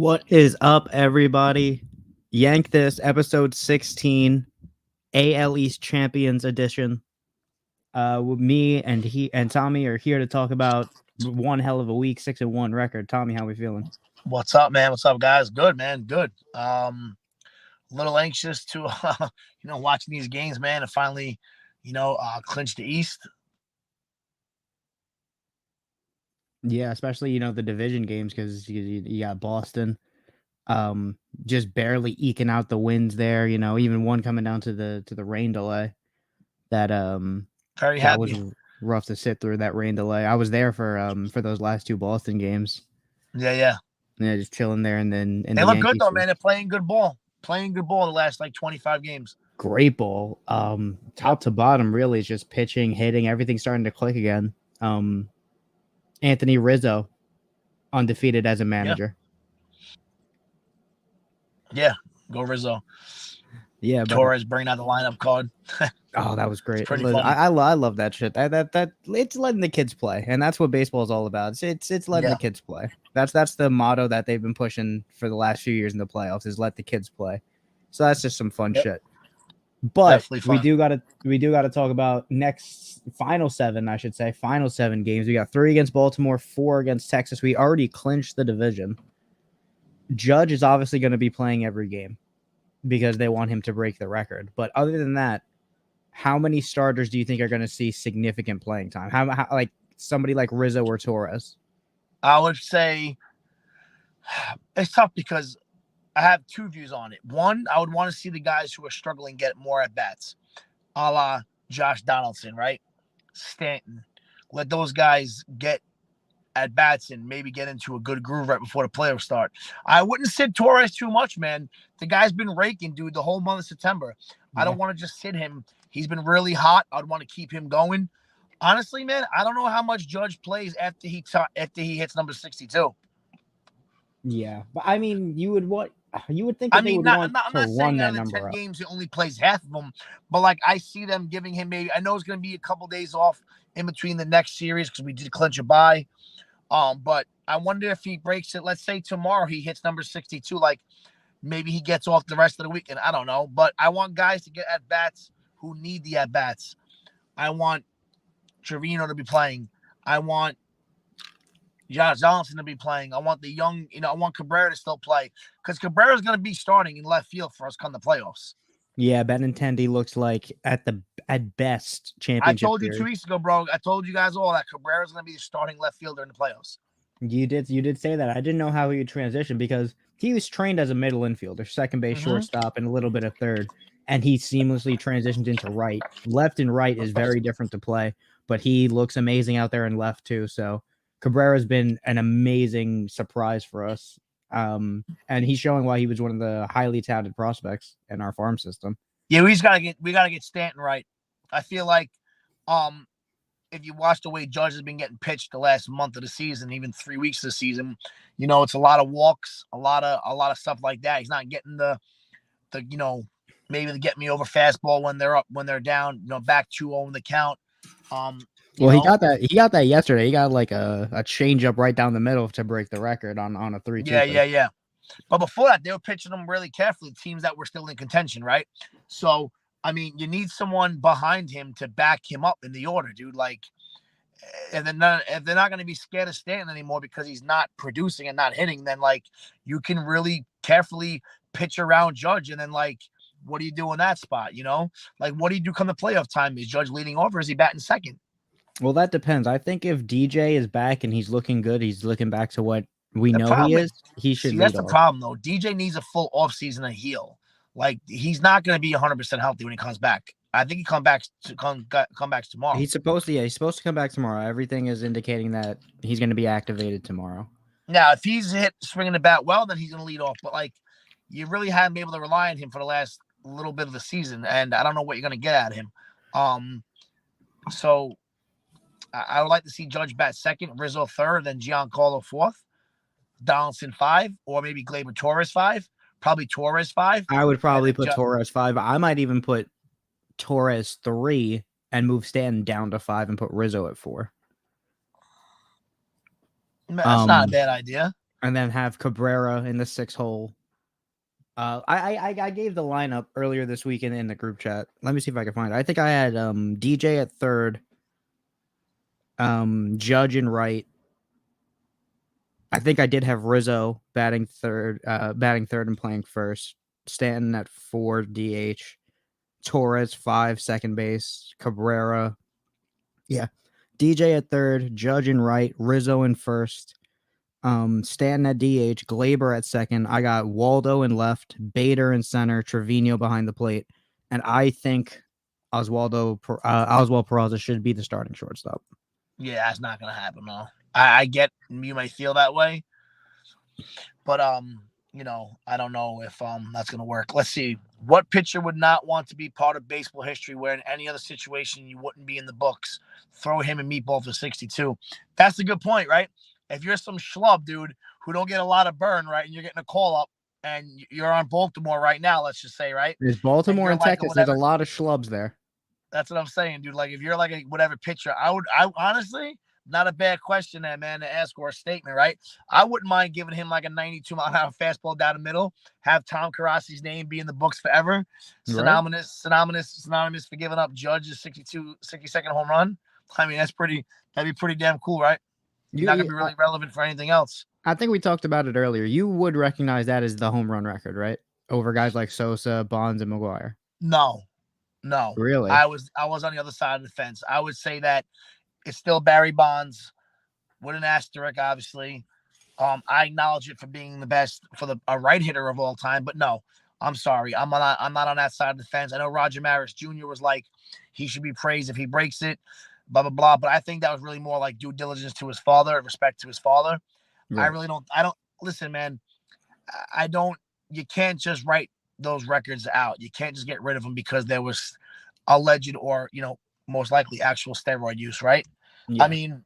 What is up, everybody? Yank This, episode 16, AL East Champions Edition. Me and Tommy are here to talk about one hell of a week, 6-1 record. Tommy, how we feeling? What's up, man? What's up, guys? Good, man. Good. A little anxious to, watching these games, man, and finally, clinch the East. Yeah, especially the division games because you got Boston, just barely eking out the wins there. Even one coming down to the rain delay. That Very that happy. was rough to sit through that rain delay. I was there for those last two Boston games. Yeah. Yeah, just chilling there, and then They look good though, man. They're playing good ball. Playing good ball the last 25 games. Great ball. Top to bottom, really, is just pitching, hitting, everything starting to click again. Anthony Rizzo, undefeated as a manager. Yeah, go Rizzo. Yeah, but Torres bringing out the lineup card. Oh, that was great. It's pretty funny. I love that shit. That it's letting the kids play, and that's what baseball is all about. It's letting the kids play. That's the motto that they've been pushing for the last few years in the playoffs is let the kids play. So that's just some fun shit. But we do gotta talk about final seven games. We got 3 against Baltimore, 4 against Texas. We already clinched the division. Judge is obviously going to be playing every game because they want him to break the record. But other than that, how many starters do you think are going to see significant playing time? How like somebody like Rizzo or Torres? I would say it's tough because I have 2 views on it. One, I would want to see the guys who are struggling get more at bats, a la Josh Donaldson, right? Stanton. Let those guys get at bats and maybe get into a good groove right before the playoffs start. I wouldn't sit Torres too much, man. The guy's been raking, dude, the whole month of September. Yeah. I don't want to just sit him. He's been really hot. I'd want to keep him going. Honestly, man, I don't know how much Judge plays after he hits number 62. Yeah, but I mean, you would think I'm not saying out of the 10 games he only plays half of them, but like I see them giving him maybe. I know it's going to be a couple days off in between the next series because we did clinch a bye. But I wonder if he breaks it. Let's say tomorrow he hits number 62. Like maybe he gets off the rest of the weekend. I don't know. But I want guys to get at bats who need the at bats. I want Trevino to be playing. I want Josh Donaldson to be playing. I want the young, I want Cabrera to still play because Cabrera is going to be starting in left field for us come the playoffs. Yeah, Benintendi looks like at best championship. I told you 2 weeks ago, bro. I told you guys all that Cabrera is going to be the starting left fielder in the playoffs. You did say that. I didn't know how he would transition because he was trained as a middle infielder, second base, shortstop, and a little bit of third, and he seamlessly transitioned into right. Left and right is very different to play, but he looks amazing out there in left too. So Cabrera's been an amazing surprise for us. And he's showing why he was one of the highly touted prospects in our farm system. Yeah, we gotta get Stanton right. I feel like if you watch the way Judge has been getting pitched the last month of the season, even 3 weeks of the season, it's a lot of walks, a lot of stuff like that. He's not getting the maybe the get me over fastball when they're up, when they're down, back 2-0 in the count. He got that yesterday. He got like a change up right down the middle to break the record on a 3-2. Yeah. But before that, they were pitching them really carefully, teams that were still in contention, right? So, I mean, you need someone behind him to back him up in the order, dude. Like, if they're not going to be scared of Stanton anymore because he's not producing and not hitting, then, like, you can really carefully pitch around Judge. And then, like, what do you do in that spot, Like, what do you do come the playoff time? Is Judge leading off or is he batting second? Well, that depends. I think if DJ is back and he's looking good, he's looking back to what we know he is, he should. That's the problem, though. DJ needs a full offseason to heal. Like, he's not going to be 100% healthy when he comes back. I think he come back tomorrow. He's supposed to come back tomorrow. Everything is indicating that he's going to be activated tomorrow. Now, if he's swinging the bat well, then he's going to lead off. But, like, you really haven't been able to rely on him for the last little bit of the season, and I don't know what you're going to get out of him. So I would like to see Judge bat second, Rizzo third, then Giancarlo fourth, Donaldson 5, or maybe Gleyber Torres 5. Probably Torres 5. I would probably put Torres 5. I might even put Torres 3 and move Stanton down to 5 and put Rizzo at 4. That's not a bad idea. and then have Cabrera in the 6 hole. I gave the lineup earlier this week in the group chat. Let me see if I can find it. I think I had DJ at third, Judge in right. I think I did have Rizzo batting third and playing first. Stanton at 4 DH, Torres 5 second base, Cabrera. Yeah. DJ at third, Judge in right, Rizzo in first, Stanton at DH, Glaber at second. I got Waldo in left, Bader in center, Trevino behind the plate, and I think Oswald Peraza should be the starting shortstop. Yeah, that's not gonna happen. No, I get you might feel that way, but I don't know if that's gonna work. Let's see. What pitcher would not want to be part of baseball history where in any other situation you wouldn't be in the books? Throw him in meatball for 62. That's a good point, right? If you're some schlub, dude, who don't get a lot of burn, right, and you're getting a call up and you're on Baltimore right now, let's just say, right? There's Baltimore and Texas. There's a lot of schlubs there. That's what I'm saying, dude. Like, if you're like a whatever pitcher, I honestly, not a bad question there, man, to ask or a statement, right? I wouldn't mind giving him like a 92-mile-an-hour fastball down the middle, have Tom Karasi's name be in the books forever. Synonymous for giving up Judge's 62nd home run. I mean, that'd be pretty damn cool, right? You're not going to be really relevant for anything else. I think we talked about it earlier. You would recognize that as the home run record, right? Over guys like Sosa, Bonds, and McGuire. No. Really? I was on the other side of the fence. I would say that it's still Barry Bonds with an asterisk, obviously. I acknowledge it for being the best for a right hitter of all time, but no, I'm sorry. I'm not on that side of the fence. I know Roger Maris Jr. was like, he should be praised if he breaks it, blah, blah, blah. But I think that was really more like due diligence to his father, respect to his father. Right. I don't listen, man. You can't just write those records out. You can't just get rid of them because there was alleged or, most likely actual steroid use, right? Yeah. I mean,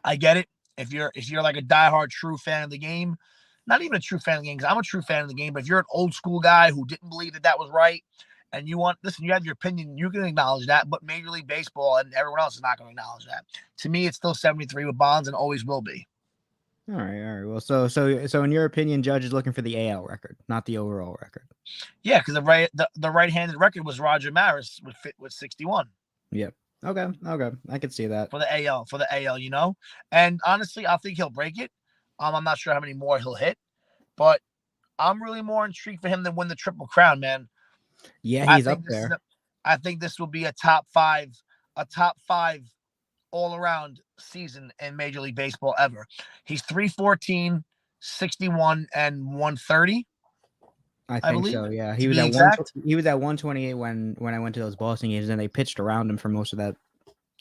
I get it. If you're like a diehard true fan of the game, not even a true fan of the game, because I'm a true fan of the game, but if you're an old school guy who didn't believe that was right, and you have your opinion, you can acknowledge that, but Major League Baseball and everyone else is not going to acknowledge that. To me, it's still 73 with Bonds and always will be. All right. Well, so in your opinion, Judge is looking for the AL record, not the overall record. Yeah, because the right-handed record was Roger Maris with 61. Yep. Okay. I could see that for the AL, And honestly, I think he'll break it. I'm not sure how many more he'll hit, but I'm really more intrigued for him to win the Triple Crown, man. Yeah, he's up there. I think this will be a top five all-around season in Major League Baseball ever. He's 314, 61, and 130. I think so. Yeah, he was at 128 when I went to those Boston games, and they pitched around him for most of that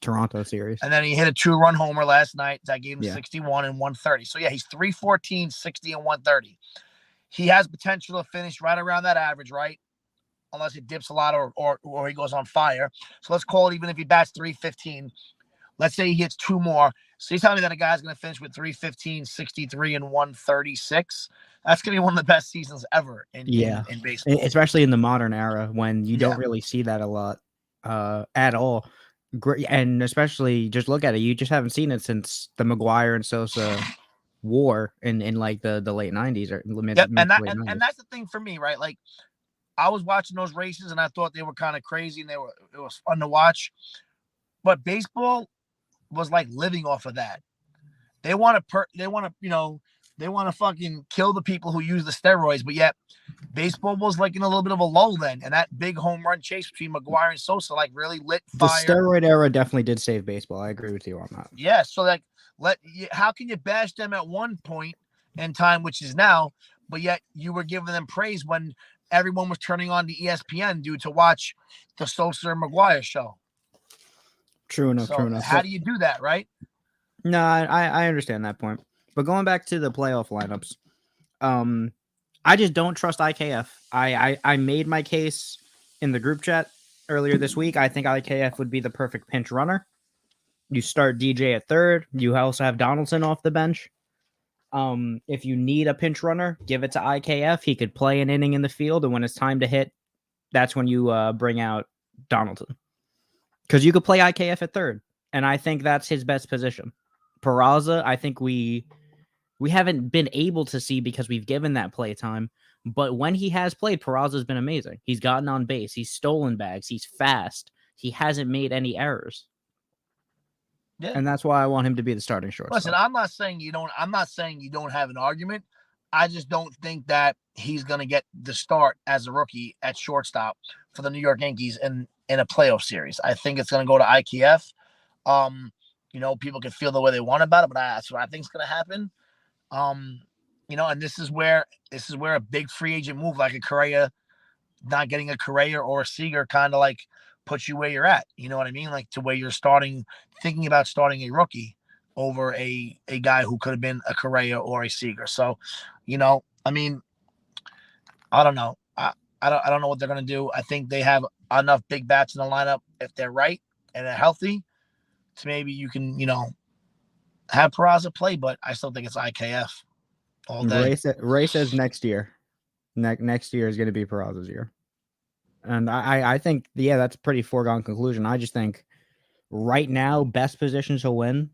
Toronto series. And then he hit a 2-run homer last night. That gave him 61 and 130. So yeah, he's 314, 60, and 130. He has potential to finish right around that average, right? Unless he dips a lot or he goes on fire. So let's call it, even if he bats 315. Let's say he hits 2 more. So you're telling me that a guy's going to finish with 315, 63, and 136? That's going to be one of the best seasons ever in baseball. Especially in the modern era when you don't really see that a lot at all. And especially, just look at it. You just haven't seen it since the McGuire and Sosa war in like the late 90s or mid 90s. And that's the thing for me, right? Like, I was watching those races and I thought they were kind of crazy and it was fun to watch. But baseball was like living off of that. They want to fucking kill the people who use the steroids, but yet baseball was like in a little bit of a lull then, and that big home run chase between McGuire and Sosa like really lit fire. The steroid era definitely did save baseball. I agree with you on that. Yeah, so like how can you bash them at one point in time, which is now, but yet you were giving them praise when everyone was turning on the ESPN, dude, to watch the Sosa and McGuire show. True enough. How do you do that, right? No, I understand that point. But going back to the playoff lineups, I just don't trust IKF. I made my case in the group chat earlier this week. I think IKF would be the perfect pinch runner. You start DJ at third. You also have Donaldson off the bench. If you need a pinch runner, give it to IKF. He could play an inning in the field, and when it's time to hit, that's when you bring out Donaldson. Because you could play IKF at third, and I think that's his best position. Peraza, I think we We haven't been able to see because we've given that play time. But when he has played, Peraza's been amazing. He's gotten on base. He's stolen bags. He's fast. He hasn't made any errors. Yeah. And that's why I want him to be the starting shortstop. Listen, I'm not saying you don't have an argument. I just don't think that he's going to get the start as a rookie at shortstop for the New York Yankees in a playoff series. I think it's going to go to IKF. People can feel the way they want about it, but that's what I think is going to happen. And this is where a big free agent move like a Correa, not getting a Correa or a Seager kind of like puts you where you're at. You know what I mean? Like to where you're thinking about starting a rookie over a guy who could have been a Correa or a Seager. So, I mean, I don't know. I don't know what they're going to do. I think they have enough big bats in the lineup if they're right and they're healthy to maybe you can, have Peraza play, but I still think it's IKF all day. Ray says next year. Next year is going to be Peraza's year. And I think, that's a pretty foregone conclusion. I just think right now, best position to win,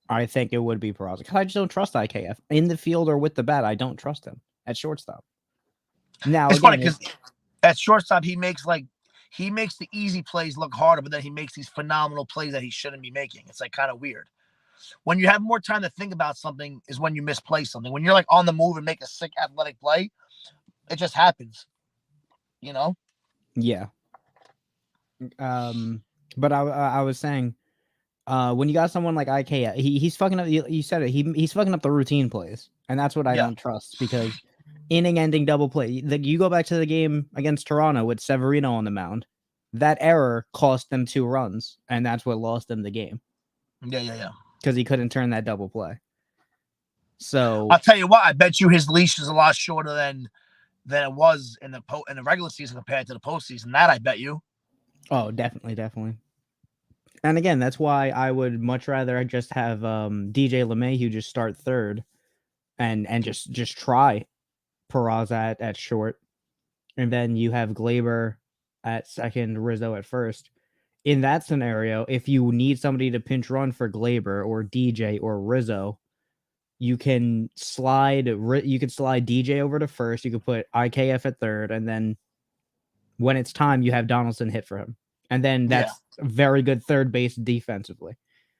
I think it would be Peraza. Because I just don't trust IKF. In the field or with the bat, I don't trust him at shortstop. Now, it's funny because at shortstop, he makes the easy plays look harder, but then he makes these phenomenal plays that he shouldn't be making. It's like kind of weird. When you have more time to think about something is when you misplay something. When you're like on the move and make a sick athletic play, it just happens, Yeah. But I was saying, when you got someone like IK, he's fucking up. You said it. He's fucking up the routine plays, and that's what I don't trust because inning-ending double play. You go back to the game against Toronto with Severino on the mound. That error cost them 2 runs, and that's what lost them the game. Yeah. Because he couldn't turn that double play. So I'll tell you what, I bet you his leash is a lot shorter than it was in the regular season compared to the postseason. That I bet you. Oh, definitely. And again, that's why I would much rather just have DJ LeMahieu just start third, and just try Peraza at short, and then you have Glaber at second, Rizzo at first. In that scenario, if you need somebody to pinch run for Glaber or DJ or Rizzo, you can slide DJ over to first. You could put IKF at third, and then when it's time, you have Donaldson hit for him. And then that's very good third base defensively.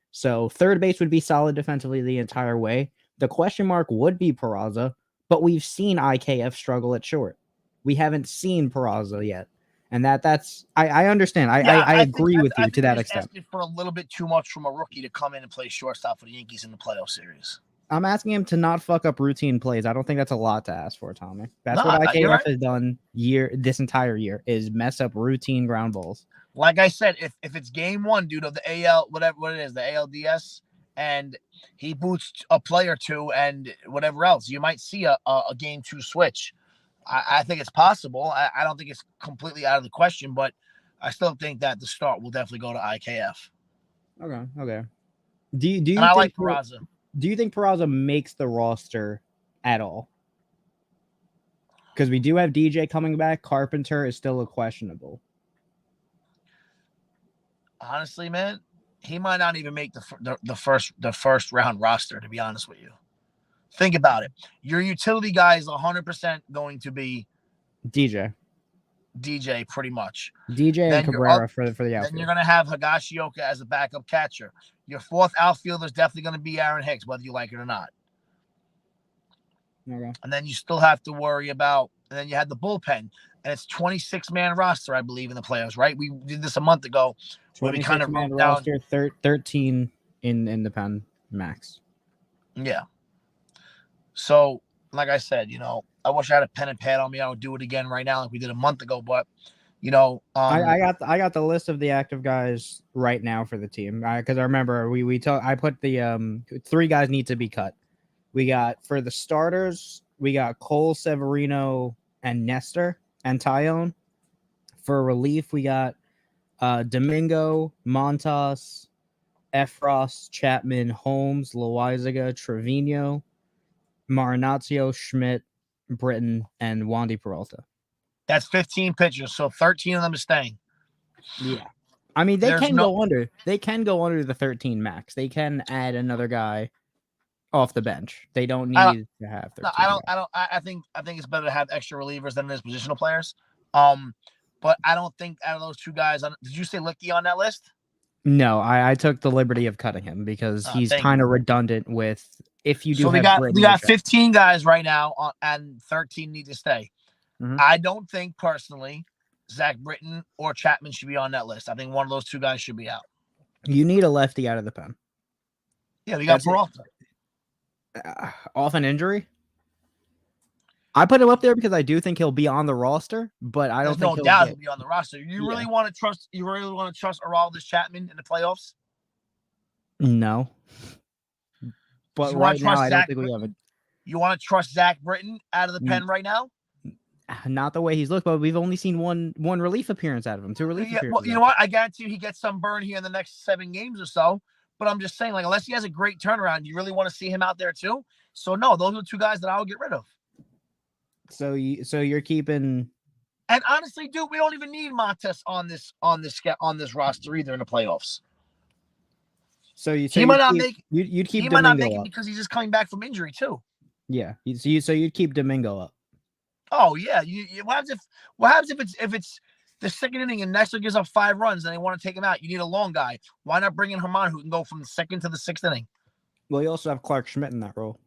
So third base would be solid defensively the entire way. The question mark would be Peraza, but we've seen IKF struggle at short. We haven't seen Peraza yet. And that's I understand. I agree with you to that extent. Asking for a little bit too much from a rookie to come in and play shortstop for the Yankees in the playoff series. I'm asking him to not fuck up routine plays. I don't think that's a lot to ask for, Tommy. That's what IKF has done this entire year is mess up routine ground balls. Like I said, if it's game 1 due to the AL, whatever it is, the ALDS, and he boots a play or 2 and whatever else, you might see a game 2 switch. I think it's possible. I don't think it's completely out of the question, but I still think that the start will definitely go to IKF. Okay. Do you think I like Peraza. Do you think Peraza makes the roster at all? Because we do have DJ coming back. Carpenter is still a questionable. Honestly, man, he might not even make the first round roster, to be honest with you. Think about it. Your utility guy is 100% going to be DJ, pretty much. DJ and Cabrera for the outfield. Then you're going to have Higashioka as a backup catcher. Your 4th outfielder is definitely going to be Aaron Hicks, whether you like it or not. Okay. And then you still have to worry about, and then you had the bullpen, and it's 26-man roster, I believe, in the playoffs, right? We did this a month ago. Where we kind of wrote roster, 13 in the pen max. Yeah. So, like I said, I wish I had a pen and pad on me. I would do it again right now, like we did a month ago. But, I got the list of the active guys right now for the team because I remember I put the 3 guys need to be cut. We got for the starters, we got Cole, Severino, and Nestor and Tyone. For relief, we got Domingo, Montas, Efros, Chapman, Holmes, Loizaga, Trevino, Marinaccio, Schmidt, Britton, and Wandy Peralta. That's 15 pitchers, so 13 of them is staying. Yeah. I mean, they can go under the 13 max. They can add another guy off the bench. They don't I don't, need to have 13 no, guys. I think it's better to have extra relievers than it is positional players. But I don't think out of those two guys, did you say Licky on that list? No, I took the liberty of cutting him because he's Thank kind you. of redundant with if you do So we have got 15 guys right now, and 13 need to stay. Mm-hmm. I don't think personally Zach Britton or Chapman should be on that list. I think one of those two guys should be out. You need a lefty out of the pen. Yeah, we got Peralta. Off an injury. I put him up there because I do think he'll be on the roster, but I don't think no doubt he'll be on the roster. You really want to trust? You really want to trust Aroldis Chapman in the playoffs? No. But right now, I don't think we have it. You want to trust Zach Britton out of the pen right now? Not the way he's looked, but we've only seen one relief appearance out of him. 2 relief appearances. Well, you know what? I guarantee you he gets some burn here in the next 7 games or so. But I'm just saying, like, unless he has a great turnaround, you really want to see him out there too? So no, those are the 2 guys that I would get rid of. So you're keeping. And honestly, dude, we don't even need Montes on this roster either in the playoffs. So he might not make. You'd keep. He Domingo might not make it up. because he's just coming back from injury too. Yeah. So you'd keep Domingo up. Oh yeah. What happens if it's the second inning and Nestor gives up 5 runs and they want to take him out? You need a long guy. Why not bring in Herman, who can go from the 2nd to the 6th inning? Well, you also have Clark Schmidt in that role.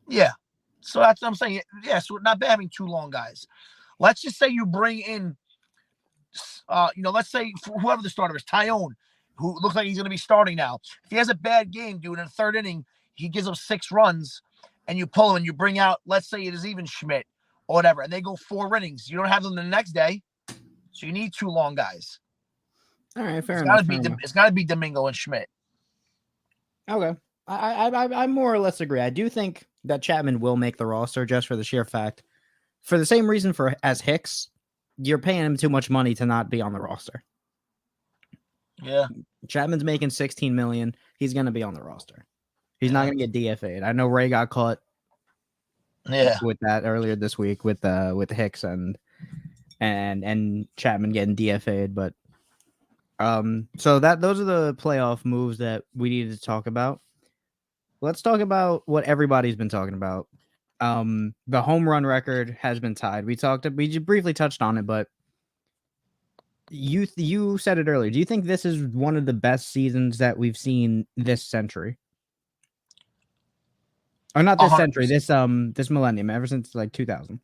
Yeah. So that's what I'm saying. Yeah, so not bad having 2 long guys. Let's just say you bring in, let's say whoever the starter is, Tyone, who looks like he's going to be starting now. If he has a bad game, dude, in the 3rd inning, he gives up 6 runs, and you pull him and you bring out, let's say it is even Schmidt or whatever, and they go 4 innings. You don't have them the next day, so you need 2 long guys. All right, fair enough. It's got to be Domingo and Schmidt. Okay. I more or less agree. I do think that Chapman will make the roster just for the sheer fact, for the same reason as Hicks, you're paying him too much money to not be on the roster. Yeah. Chapman's making $16 million. He's going to be on the roster. He's not going to get DFA'd. I know Ray got caught with that earlier this week with Hicks and Chapman getting DFA'd, but so those are the playoff moves that we needed to talk about. Let's talk about what everybody's been talking about. The home run record has been tied. We briefly touched on it, but you said it earlier. Do you think this is one of the best seasons that we've seen this century? Or not this 100%. Century, this millennium, ever since like 2000.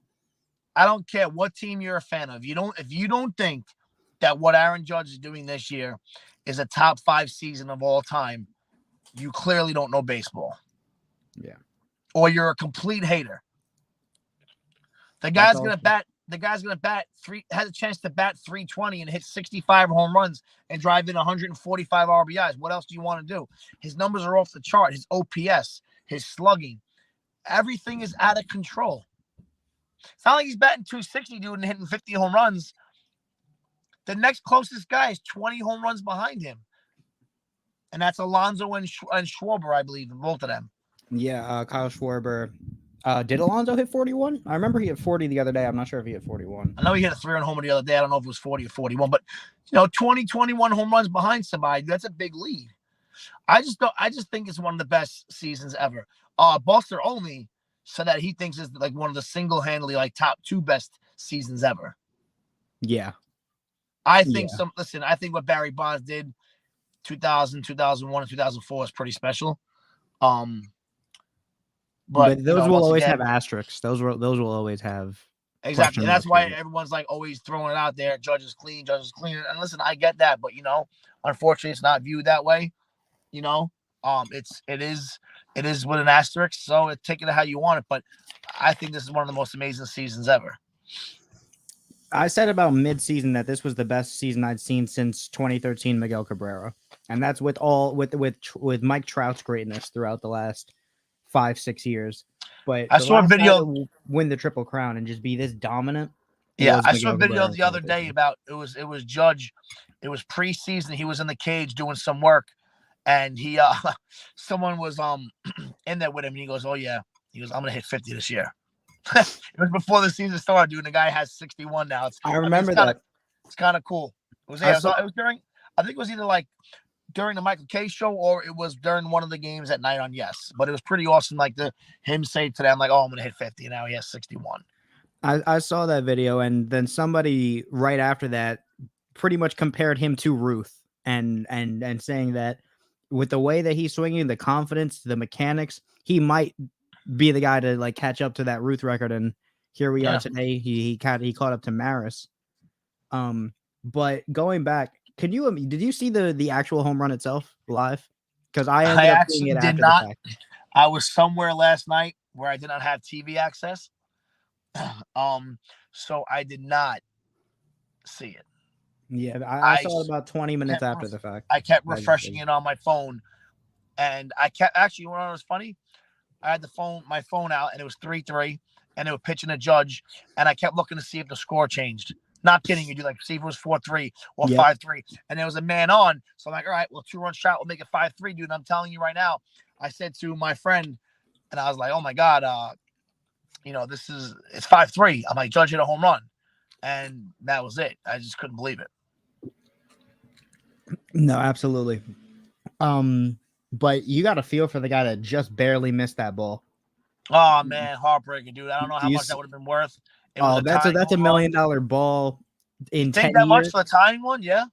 I don't care what team you're a fan of. If you don't think that what Aaron Judge is doing this year is a top 5 season of all time, you clearly don't know baseball. Yeah. Or you're a complete hater. The guy's going to bat has a chance to bat 320 and hit 65 home runs and drive in 145 RBIs. What else do you want to do? His numbers are off the chart. His OPS, his slugging, everything is out of control. It's not like he's batting 260, dude, and hitting 50 home runs. The next closest guy is 20 home runs behind him. And that's Alonso and Schwarber, I believe, both of them. Yeah, Kyle Schwarber. Did Alonso hit 41? I remember he hit 40 the other day. I'm not sure if he hit 41. I know he hit a 3-run homer the other day. I don't know if it was 40 or 41, but 20, 21 home runs behind somebody, that's a big lead. I just think it's one of the best seasons ever. Buster only said that he thinks it's like one of the single-handedly like top 2 best seasons ever. Yeah. I think I think what Barry Bonds did 2000, 2001, and 2004 is pretty special. But those will always have asterisks. Those will always have exactly. And that's why everyone's like always throwing it out there. Judge is clean. And listen, I get that, but unfortunately, it's not viewed that way. It is with an asterisk. So take it how you want it. But I think this is one of the most amazing seasons ever. I said about mid-season that this was the best season I'd seen since 2013 Miguel Cabrera, and that's with Mike Trout's greatness throughout the last 5-6 years. But I saw a video win the Triple Crown and just be this dominant. Yeah, I saw a video the other day about it was Judge. It was preseason. He was in the cage doing some work, and he someone was in there with him, and he goes, "Oh yeah," he goes, "I'm gonna hit 50 this year." It was before the season started, dude. And the guy has 61 now. I remember that. It's kind of cool. It was during. I think it was either like during the Michael K show, or it was during one of the games at night on Yes. But it was pretty awesome. Like him say to them, like, "Oh, I'm gonna hit 50," and now he has 61. I saw that video, and then somebody right after that pretty much compared him to Ruth, and saying that with the way that he's swinging, the confidence, the mechanics, he might be the guy to like catch up to that Ruth record. And here we are today. He caught up to Maris. But going back, did you see the actual home run itself live? Because I ended up seeing it after the fact. I was somewhere last night where I did not have TV access. So I did not see it. Yeah, I saw it about 20 minutes after the fact. I kept refreshing it on my phone, and I kept actually. You know what was funny? I had my phone out, and it was 3-3, and they were pitching a Judge, and I kept looking to see if the score changed. Not kidding you, dude. Like, see if it was 4-3 or 5-3, and there was a man on. So I'm like, all right, well, 2-run shot will make it 5-3, dude. And I'm telling you right now, I said to my friend, and I was like, oh my god, it's 5-3. I'm like, Judge hit a home run, and that was it. I just couldn't believe it. No, absolutely. But you got to feel for the guy that just barely missed that ball. Oh man, heartbreaking, dude. I don't know how much that would have been worth. That's a $1 million ball in 10 years. That much for the tying one, yeah.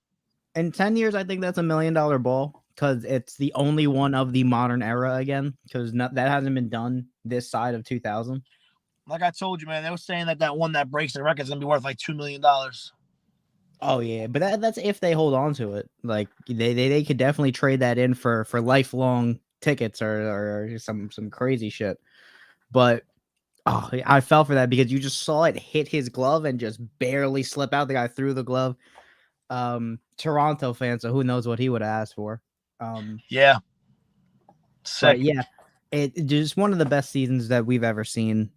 In 10 years, I think that's $1 million ball because it's the only one of the modern era again. Because that hasn't been done this side of 2000. Like I told you, man, they were saying that one that breaks the record is gonna be worth like $2 million. Oh yeah, but that's if they hold on to it. Like they could definitely trade that in for lifelong tickets or some crazy shit. But I fell for that because you just saw it hit his glove and just barely slip out. The guy threw the glove. Toronto fan, so who knows what he would have asked for. Yeah. Sick. But yeah, it just one of the best seasons that we've ever seen.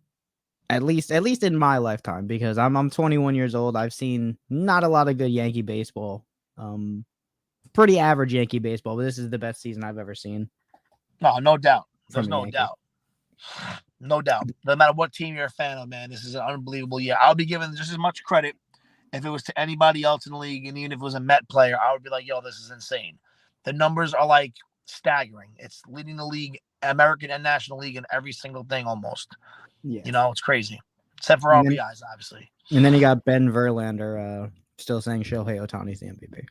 At least in my lifetime, because I'm 21 years old. I've seen not a lot of good Yankee baseball. Pretty average Yankee baseball, but this is the best season I've ever seen. No doubt. There's no doubt. No doubt. No matter what team you're a fan of, man, this is an unbelievable year. I'll be giving just as much credit if it was to anybody else in the league, and even if it was a Met player, I would be like, yo, this is insane. The numbers are like staggering. It's leading the league, American and National League, in every single thing almost. Yeah. It's crazy. Except for RBIs, obviously. And then you got Ben Verlander still saying Shohei Ohtani's the MVP.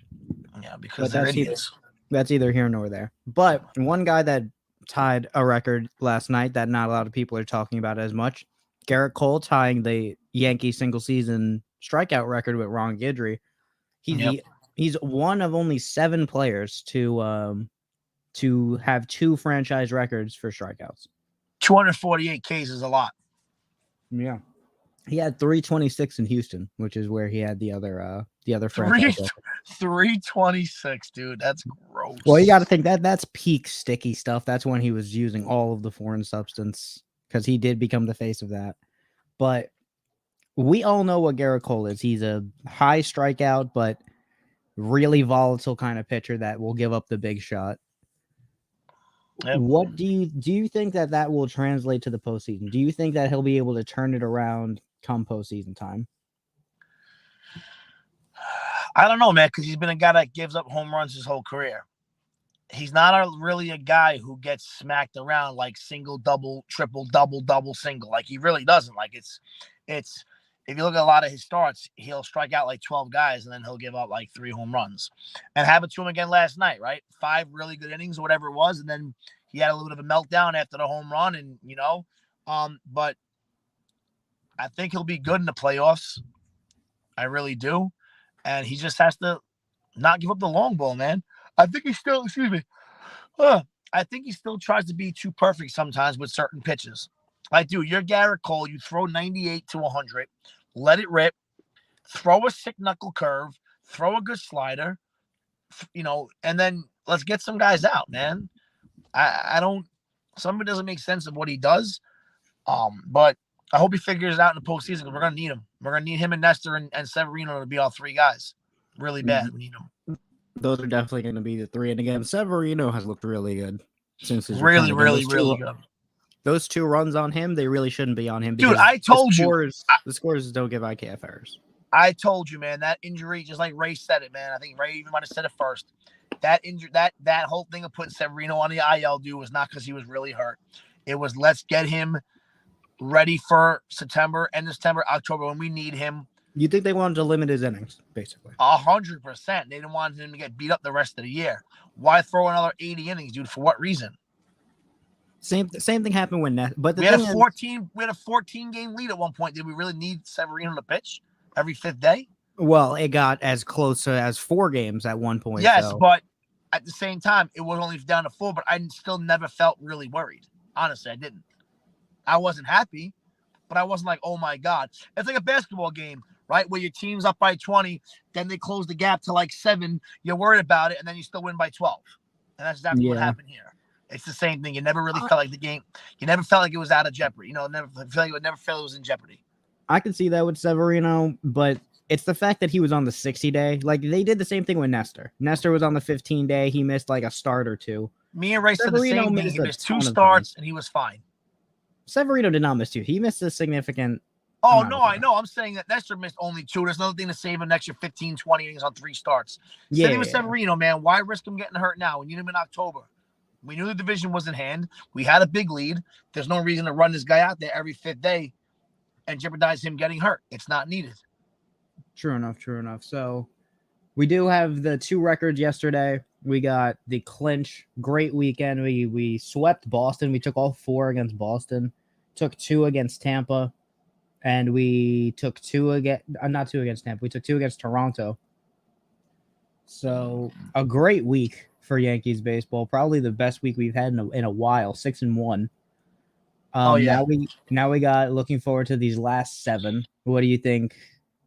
Yeah, because they're idiots. That's either here nor there. But one guy that tied a record last night that not a lot of people are talking about as much, Garrett Cole tying the Yankee single season strikeout record with Ron Guidry. He's one of only 7 players to have 2 franchise records for strikeouts. 248 Ks is a lot. Yeah, he had 326 in Houston, which is where he had the other franchise. 326, dude. That's gross. Well, you got to think that's peak sticky stuff. That's when he was using all of the foreign substance, because he did become the face of that. But we all know what Garrett Cole is. He's a high strikeout, but really volatile kind of pitcher that will give up the big shot. Yep. What do you think that will translate to the postseason? Do you think that he'll be able to turn it around come postseason time? I don't know, man, because he's been a guy that gives up home runs his whole career. He's not really a guy who gets smacked around like single, double, triple, double, single. Like, he really doesn't. Like, it's if you look at a lot of his starts, he'll strike out like 12 guys, and then he'll give up like 3 home runs. And happened to him again last night, right? 5 really good innings or whatever it was, and then he had a little bit of a meltdown after the home run, and but I think he'll be good in the playoffs. I really do. And he just has to not give up the long ball, man. I think he still, I think he still tries to be too perfect sometimes with certain pitches. Like, dude, you're Garrett Cole. You throw 98 to 100. Let it rip, throw a sick knuckle curve, throw a good slider, and then let's get some guys out, man. Some of it doesn't make sense of what he does. But I hope he figures it out in the postseason, because we're going to need him. We're going to need him and Nestor and Severino to be all 3 guys. Really bad. We need them. Those are definitely going to be the 3. And again, Severino has looked really good since his really good. Those 2 runs on him, they really shouldn't be on him. Dude, I told you. The scores don't give IKF errors. I told you, man, that injury, just like Ray said it, man. I think Ray even might have said it first. that injury, that whole thing of putting Severino on the IL, dude, was not because he was really hurt. It was let's get him ready for September, end of September, October when we need him. You think they wanted to limit his innings, basically? 100%. They didn't want him to get beat up the rest of the year. Why throw another 80 innings, dude? For what reason? Same thing happened when Ness. But we had a 14 game lead at one point. Did we really need Severino to pitch every 5th day? Well, it got as close as 4 games at one point. Yes, but at the same time, it was only down to 4. But I still never felt really worried. Honestly, I didn't. I wasn't happy, but I wasn't like, oh my God. It's like a basketball game, right? Where your team's up by 20, then they close the gap to like 7. You're worried about it, and then you still win by 12. And that's exactly what happened here. It's the same thing. You never really felt like the game. You never felt like it was out of jeopardy. Never felt it was in jeopardy. I can see that with Severino, but it's the fact that he was on the 60-day. Like, they did the same thing with Nestor. Nestor was on the 15-day. He missed like a start or 2. Me and Ray said the same thing. He missed 2 starts, and he was fine. Severino did not miss 2. He missed a significant. Oh, no, I know. I'm saying that Nestor missed only 2. There's another thing to save an extra 15, 20 innings on 3 starts. Same with Severino, man. Why risk him getting hurt now? We need him in October. We knew the division was in hand. We had a big lead. There's no reason to run this guy out there every 5th day and jeopardize him getting hurt. It's not needed. True enough. So we do have the 2 records yesterday. We got the clinch. Great weekend. We swept Boston. We took all 4 against Boston. Took 2 against Tampa. And we took 2 against not 2 against Tampa. We took 2 against Toronto. So a great week for Yankees baseball. Probably the best week we've had in a while. 6-1. Now we got looking forward to these last 7. What do you think?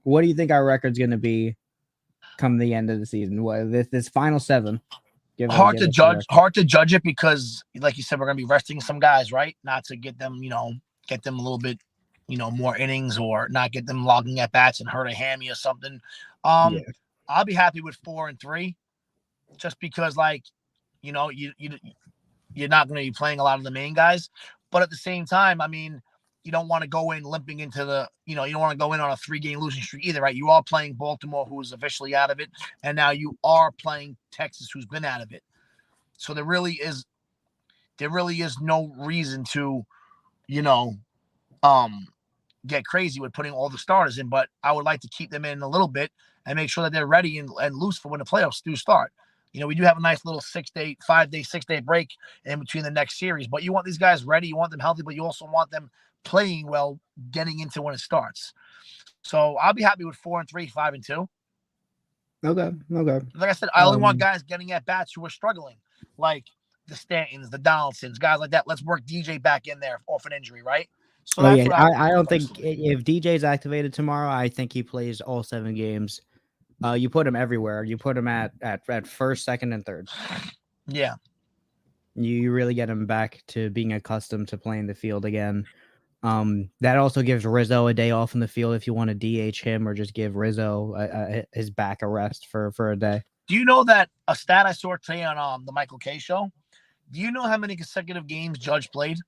What do you think our record's going to be come the end of the season? What this final 7? Hard to judge it because, like you said, we're going to be resting some guys, right? Not to get them, get them a little bit, more innings or not get them logging at bats and hurt a hammy or something. I'll be happy with 4-3, just because, like, you're not going to be playing a lot of the main guys, but at the same time, I mean, you don't want to go in limping into the, you don't want to go in on a 3-game losing streak either, right? You are playing Baltimore, who is officially out of it, and now you are playing Texas, who's been out of it. So there really is no reason to, get crazy with putting all the starters in, but I would like to keep them in a little bit and make sure that they're ready and loose for when the playoffs do start. We do have a nice little 6-day break in between the next series, but you want these guys ready, you want them healthy, but you also want them playing well, getting into when it starts. So I'll be happy with 4-3, 5-2. Okay. Like I said, I only want guys getting at bats who are struggling, like the Stantons, the Donaldsons, guys like that. Let's work DJ back in there off an injury, right? So I don't think if DJ's activated tomorrow, I think he plays all 7 games. You put him everywhere. You put him at first, second, and third. Yeah. You really get him back to being accustomed to playing the field again. That also gives Rizzo a day off in the field if you want to DH him or just give Rizzo his back a rest for a day. Do you know that a stat I saw today on the Michael K show? Do you know how many consecutive games Judge played?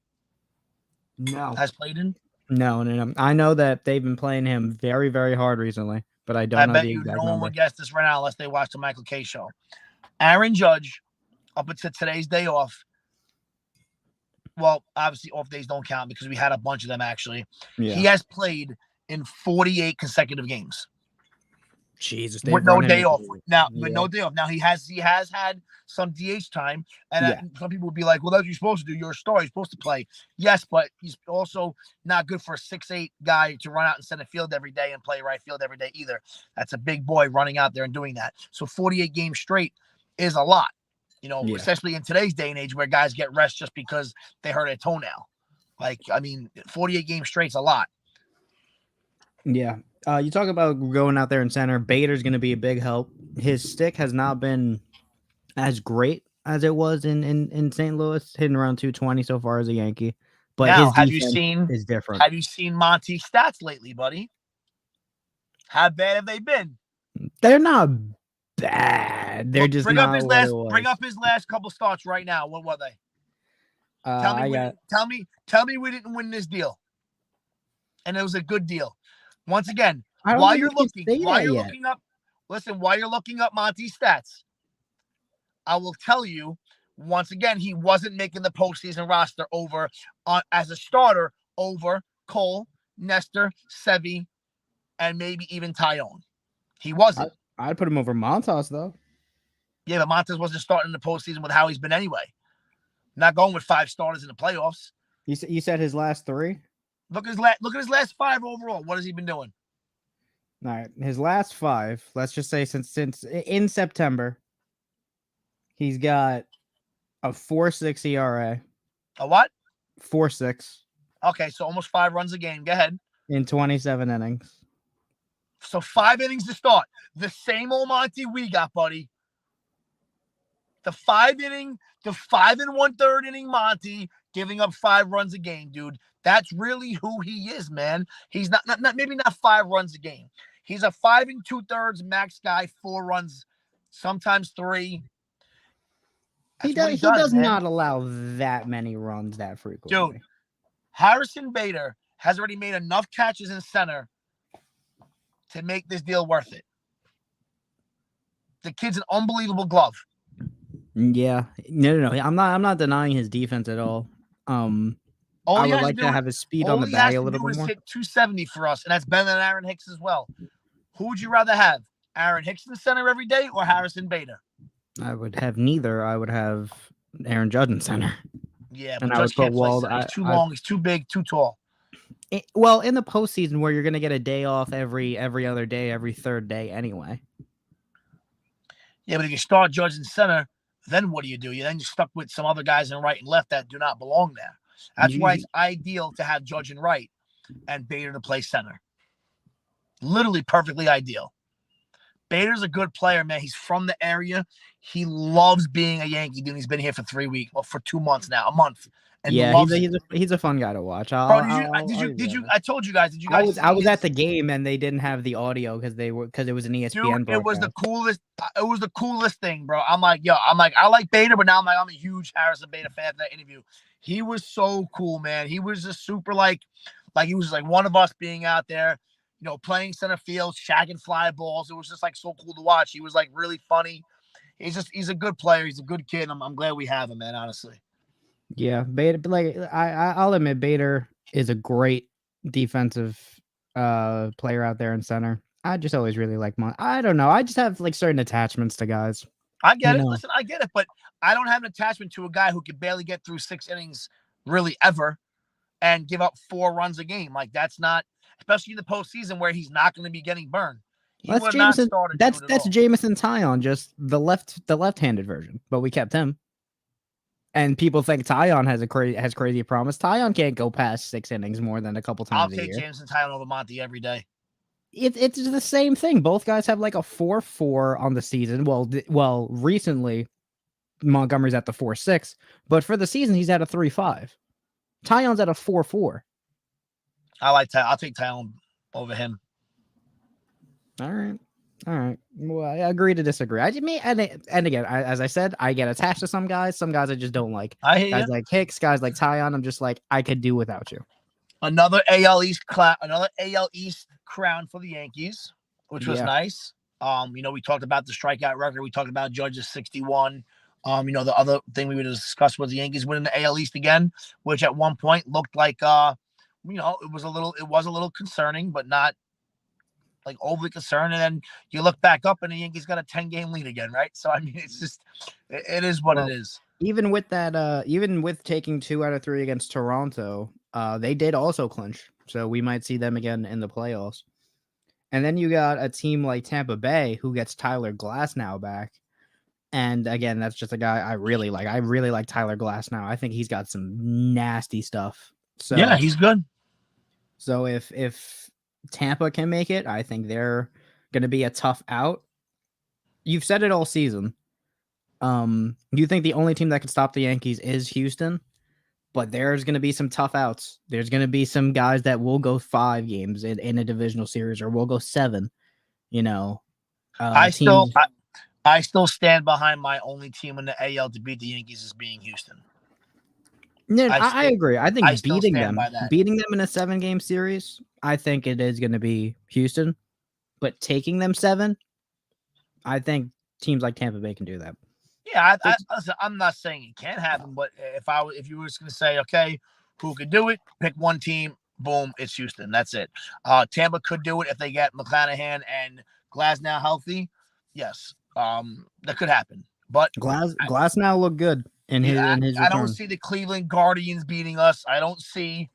No. Has played in? No. I know that they've been playing him very, very hard recently, but I don't know the exact number. No one would guess this right now unless they watch the Michael K show. Aaron Judge, up until today's day off, well, obviously off days don't count because we had a bunch of them actually. Yeah. He has played in 48 consecutive games. Jesus, with no day off. Now, with no day off. Now he has had some DH time, and some people would be like, "Well, that's what you're supposed to do. You're a star. You're supposed to play." Yes, but he's also not good for a 6'8" guy to run out in center field every day and play right field every day either. That's a big boy running out there and doing that. So 48 games straight is a lot, especially in today's day and age where guys get rest just because they hurt a toenail. 48 games straight's a lot. Yeah. You talk about going out there in center. Bader's going to be a big help. His stick has not been as great as it was in St. Louis, hitting around 220 so far as a Yankee. But now, his defense is different. Have you seen Monty's stats lately, buddy? How bad have they been? They're not bad. They're just bring up his last couple starts right now. What were they? Tell me we didn't win this deal, and it was a good deal. Once again, while you're looking up Monty's stats, I will tell you, once again, he wasn't making the postseason roster over as a starter over Cole, Nestor, Sevi, and maybe even Tyone. He wasn't. I'd put him over Montas, though. Yeah, but Montas wasn't starting in the postseason with how he's been anyway. Not going with 5 starters in the playoffs. You said his last 3? Look at his last 5 overall. What has he been doing? All right, his last 5. Let's just say since in September, he's got a 4.6 ERA. A what? 4.6. Okay, so almost 5 runs a game. Go ahead. In 27 innings. So 5 innings to start. The same old Monty we got, buddy. The 5 and 1/3 inning Monty giving up 5 runs a game, dude. That's really who he is, man. He's not maybe not 5 runs a game. He's a 5 2/3 max guy, 4 runs, sometimes 3. He does not allow that many runs that frequently. Dude, Harrison Bader has already made enough catches in center to make this deal worth it. The kid's an unbelievable glove. Yeah. No. I'm not denying his defense at all. I would like to have his speed on the bag a little bit more. Hit 270 for us, and that's better than Aaron Hicks as well. Who would you rather have? Aaron Hicks in center every day or Harrison Bader? I would have neither. I would have Aaron Judge in center. Yeah, but Judge can't play center. He's too long. He's too big, too tall. Well, in the postseason where you're going to get a day off every other day, every third day anyway. Yeah, but if you start Judge in center, then what do? You're stuck with some other guys in right and left that do not belong there. That's why it's ideal to have Judge in right and Bader to play center. Literally perfectly ideal. Bader's a good player, man. He's from the area. He loves being a Yankee, dude. He's been here for 3 weeks, well, for 2 months now, a month. And yeah, he's a fun guy to watch. Did you? I told you guys. Did you guys? I was at the game and they didn't have the audio because it was an ESPN. Dude, it was the coolest. It was the coolest thing, bro. I like Bader, but now I'm a huge Harrison Bader fan for that interview. He was so cool, man. He was just super like he was like one of us being out there, playing center field, shagging fly balls. It was just like so cool to watch. He was like really funny. He's a good player. He's a good kid. I'm glad we have him, man. Honestly. Yeah, Bader. Like I'll admit, Bader is a great defensive player out there in center. I just always really like I don't know. I just have like certain attachments to guys. I get it. Listen, I get it, but I don't have an attachment to a guy who can barely get through 6 innings really ever and give up 4 runs a game. Like that's not, especially in the postseason where he's not going to be getting burned. That's Jameson. That's Jameson Taillon, just the left-handed version, but we kept him. And people think Taillon has crazy promise. Taillon can't go past 6 innings more than a couple times a year. I'll take Jameson Taillon over Monty every day. It's the same thing. Both guys have like a 4.4 on the season. Well, recently Montgomery's at the 4.6, but for the season he's at a 3.5. Taillon's at a 4.4. I'll take Taillon over him. All right. Well, I agree to disagree. And again, as I said, I get attached to some guys. Some guys I just don't like. I hate guys like Hicks, guys like Taillon. I'm just like, I could do without you. Another AL East crown for the Yankees, which was nice. We talked about the strikeout record. We talked about Judge's 61. The other thing we would discuss was the Yankees winning the AL East again, which at one point looked like it was a little concerning, but not like overly concerned. And then you look back up and the Yankees got a 10-game lead again, right? So I mean, it's just it is what it is. Even with that, even with taking 2 out of 3 against Toronto, they did also clinch. So we might see them again in the playoffs. And then you got a team like Tampa Bay who gets Tyler Glasnow back. And again, that's just a guy I really like. I really like Tyler Glasnow. I think he's got some nasty stuff. So yeah, he's good. So if Tampa can make it, I think they're going to be a tough out. You've said it all season. You think the only team that can stop the Yankees is Houston, but there's going to be some tough outs. There's going to be some guys that will go 5 games in a divisional series, or will go 7. I still stand behind my only team in the AL to beat the Yankees as being Houston. No, I agree. I think beating them in a 7-game series, I think it is going to be Houston. But taking them 7, I think teams like Tampa Bay can do that. Yeah, listen, I'm not saying it can't happen, but if you were just going to say, okay, who could do it? Pick one team. Boom, it's Houston. That's it. Tampa could do it if they get McClanahan and Glasnow healthy. Yes, that could happen. But Glass now look good in his I don't return. see the Cleveland Guardians beating us. I don't see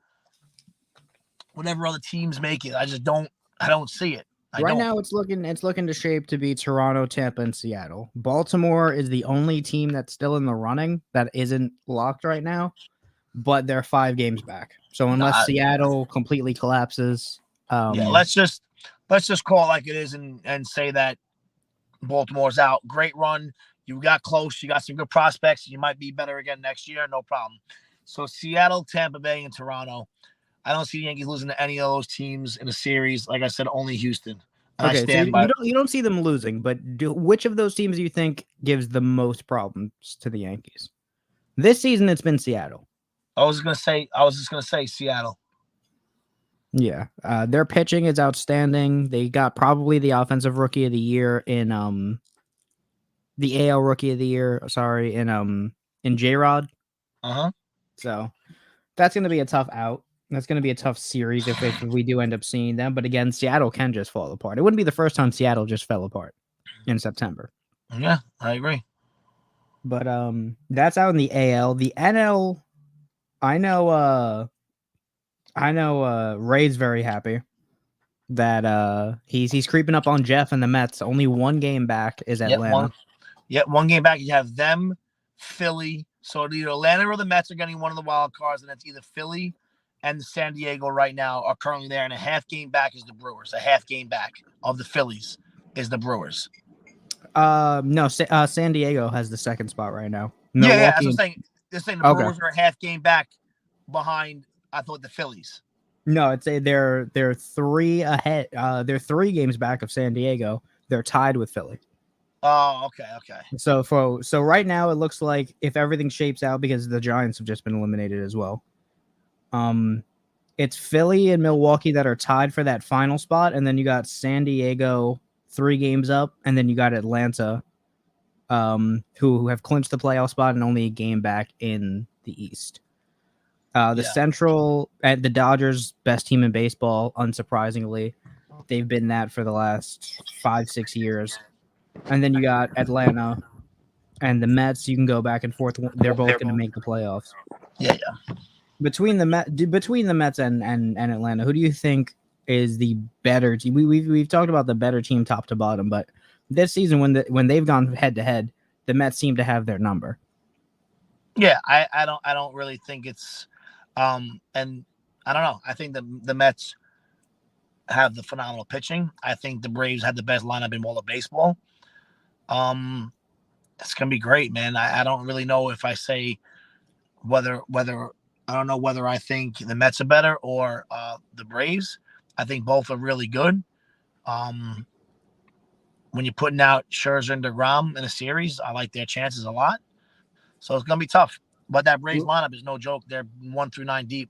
whatever other teams make it. I just don't. I don't see it. Now, it's looking to shape to be Toronto, Tampa, and Seattle. Baltimore is the only team that's still in the running that isn't locked right now, but they're 5 games back. So unless Seattle completely collapses, let's just call it like it is and say that Baltimore's out. Great run. You got close. You got some good prospects. You might be better again next year. No problem. So Seattle, Tampa Bay, and Toronto. I don't see the Yankees losing to any of those teams in a series. Like I said, only Houston. And okay, so you don't see them losing, but which of those teams do you think gives the most problems to the Yankees? This season, it's been Seattle. I was just gonna say Seattle. Yeah, their pitching is outstanding. They got probably the offensive rookie of the year in the AL rookie of the year. Sorry, in J-Rod. So that's going to be a tough out. That's going to be a tough series if we do end up seeing them. But again, Seattle can just fall apart. It wouldn't be the first time Seattle just fell apart in September. Yeah, I agree. But that's out in the AL. The NL, I know Ray's very happy that he's creeping up on Jeff and the Mets. Only 1 game back is Atlanta. One game back. You have them, Philly. So either Atlanta or the Mets are getting one of the wild cards, and it's either Philly and San Diego right now are currently there, and a half game back is the Brewers. A half game back of the Phillies is the Brewers. No, San Diego has the second spot right now. Milwaukee, that's what I'm saying. They're saying the Brewers are a half game back behind, I thought, the Phillies. No, it's they're 3 ahead. They're 3 games back of San Diego. They're tied with Philly. Oh, okay. So right now it looks like if everything shapes out, because the Giants have just been eliminated as well. It's Philly and Milwaukee that are tied for that final spot, and then you got San Diego 3 games up, and then you got Atlanta, who have clinched the playoff spot and only a game back in the East. Central at the Dodgers, best team in baseball, unsurprisingly. They've been that for the last 5-6 years. And then you got Atlanta and the Mets. You can go back and forth. They're both going to make the playoffs. Yeah. Between the Mets and Atlanta, who do you think is the better team? We've talked about the better team top to bottom, but this season when they've gone head to head, the Mets seem to have their number. Yeah, I don't really think it's and I don't know. I think the Mets have the phenomenal pitching. I think the Braves have the best lineup in all of baseball. It's gonna be great, man. I don't really know if I say whether I don't know whether I think the Mets are better or the Braves. I think both are really good. When you're putting out Scherzer and DeGrom in a series, I like their chances a lot. So it's gonna be tough. But that Braves lineup is no joke. They're 1 through 9 deep.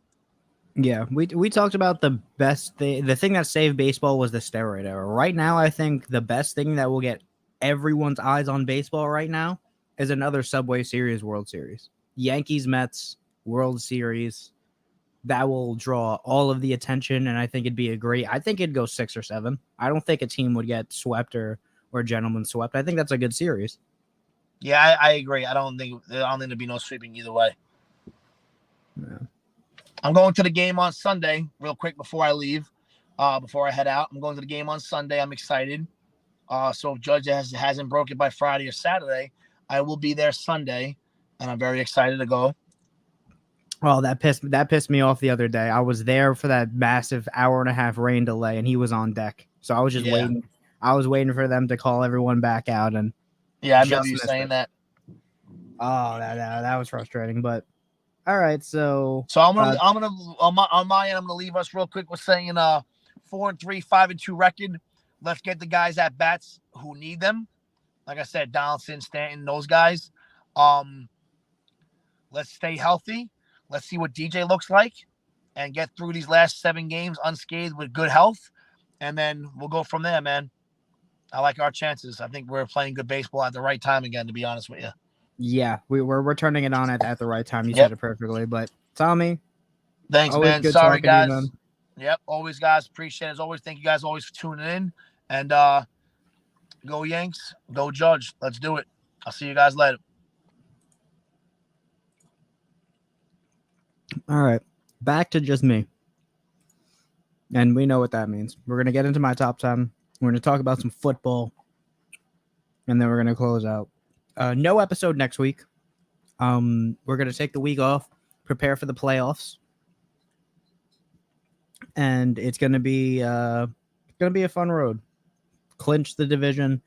Yeah, we talked about the best thing. The thing that saved baseball was the steroid era. Right now, I think the best thing that will get everyone's eyes on baseball right now is another Subway Series World Series. Yankees Mets World Series. That will draw all of the attention, and I think it'd be I think it'd go 6 or 7. I don't think a team would get swept or gentlemen swept. I think that's a good series. Yeah, I agree. I don't think there'd be no sweeping either way. Yeah. I'm going to the game on Sunday real quick before I leave, before I head out. I'm going to the game on Sunday. I'm excited. So if Judge hasn't broke it by Friday or Saturday, I will be there Sunday, and I'm very excited to go. Well, that pissed me off the other day. I was there for that massive 1.5-hour rain delay, and he was on deck. So I was just waiting. I was waiting for them to call everyone back out, and I remember you saying that. Oh, that was frustrating. But all right, so I'm gonna on my end, I'm gonna leave us real quick with saying 4-3, 5-2 record. Let's get the guys at bats who need them. Like I said, Donaldson, Stanton, those guys. Let's stay healthy. Let's see what DJ looks like and get through these last 7 games unscathed with good health. And then we'll go from there, man. I like our chances. I think we're playing good baseball at the right time again, to be honest with you. Yeah, we're turning it on at the right time. You Yep. said it perfectly. But Tommy, Thanks, always man. good Sorry, talking to you, guys. man. Yep. Always, guys. Appreciate it. As always, thank you guys always for tuning in. And go Yanks. Go Judge. Let's do it. I'll see you guys later. All right, back to just me. And we know what that means. We're going to get into my top 10. We're going to talk about some football. And then we're going to close out. No episode next week. We're going to take the week off, prepare for the playoffs. And it's going to be a fun road. Clinch the division.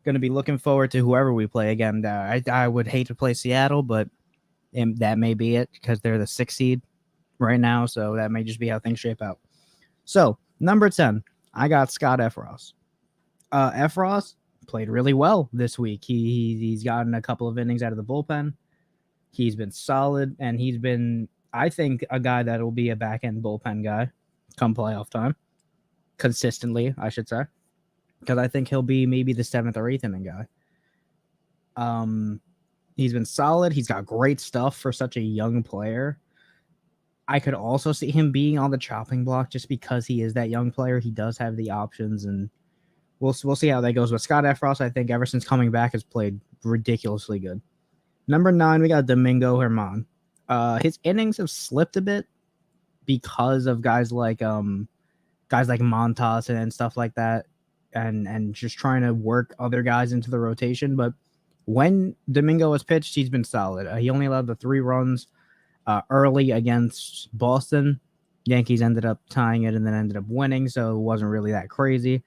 Going to be looking forward to whoever we play again. I would hate to play Seattle, but that may be it because they're the 6th seed right now. So that may just be how things shape out. So, number 10, I got Scott Efros. Efros played really well this week. He's gotten a couple of innings out of the bullpen. He's been solid, and he's been, I think, a guy that will be a back-end bullpen guy come playoff time. Consistently, I should say. Because I think he'll be maybe the 7th or 8th inning guy. He's been solid. He's got great stuff for such a young player. I could also see him being on the chopping block just because he is that young player. He does have the options, and we'll see how that goes. But Scott Efros, I think, ever since coming back, has played ridiculously good. Number 9, we got Domingo Germán. His innings have slipped a bit because of guys like Montas and stuff like that, and just trying to work other guys into the rotation. But when Domingo has pitched, he's been solid. He only allowed the 3 runs early against Boston. Yankees ended up tying it and then ended up winning, so it wasn't really that crazy.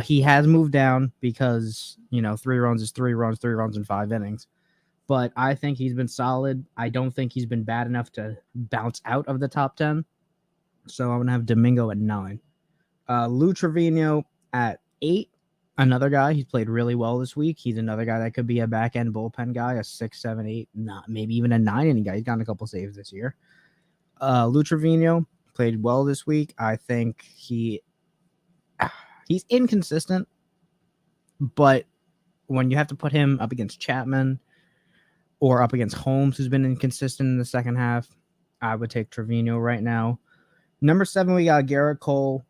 He has moved down because, 3 runs is 3 runs, 3 runs in 5 innings. But I think he's been solid. I don't think he's been bad enough to bounce out of the top 10. So I'm going to have Domingo at 9. Lou Trevino at 8. Another guy. He's played really well this week. He's another guy that could be a back-end bullpen guy, a 6, 7, 8, not maybe even a 9-inning guy. He's gotten a couple saves this year. Lou Trevino played well this week. I think he's inconsistent, but when you have to put him up against Chapman or up against Holmes, who's been inconsistent in the second half, I would take Trevino right now. Number 7, we got Garrett Cole.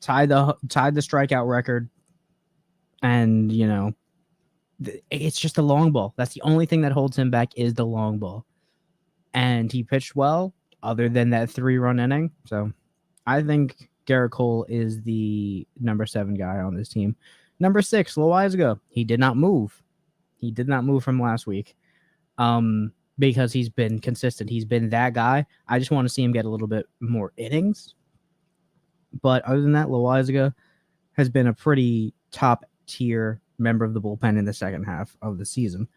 Tied the strikeout record, and it's just the long ball. That's the only thing that holds him back is the long ball, and he pitched well other than that 3-run inning. So I think Garrett Cole is the number 7 guy on this team. Number 6, Loizaga. He did not move. He did not move from last week, because he's been consistent. He's been that guy. I just want to see him get a little bit more innings. But other than that, Loizaga has been a pretty top-tier member of the bullpen in the second half of the season.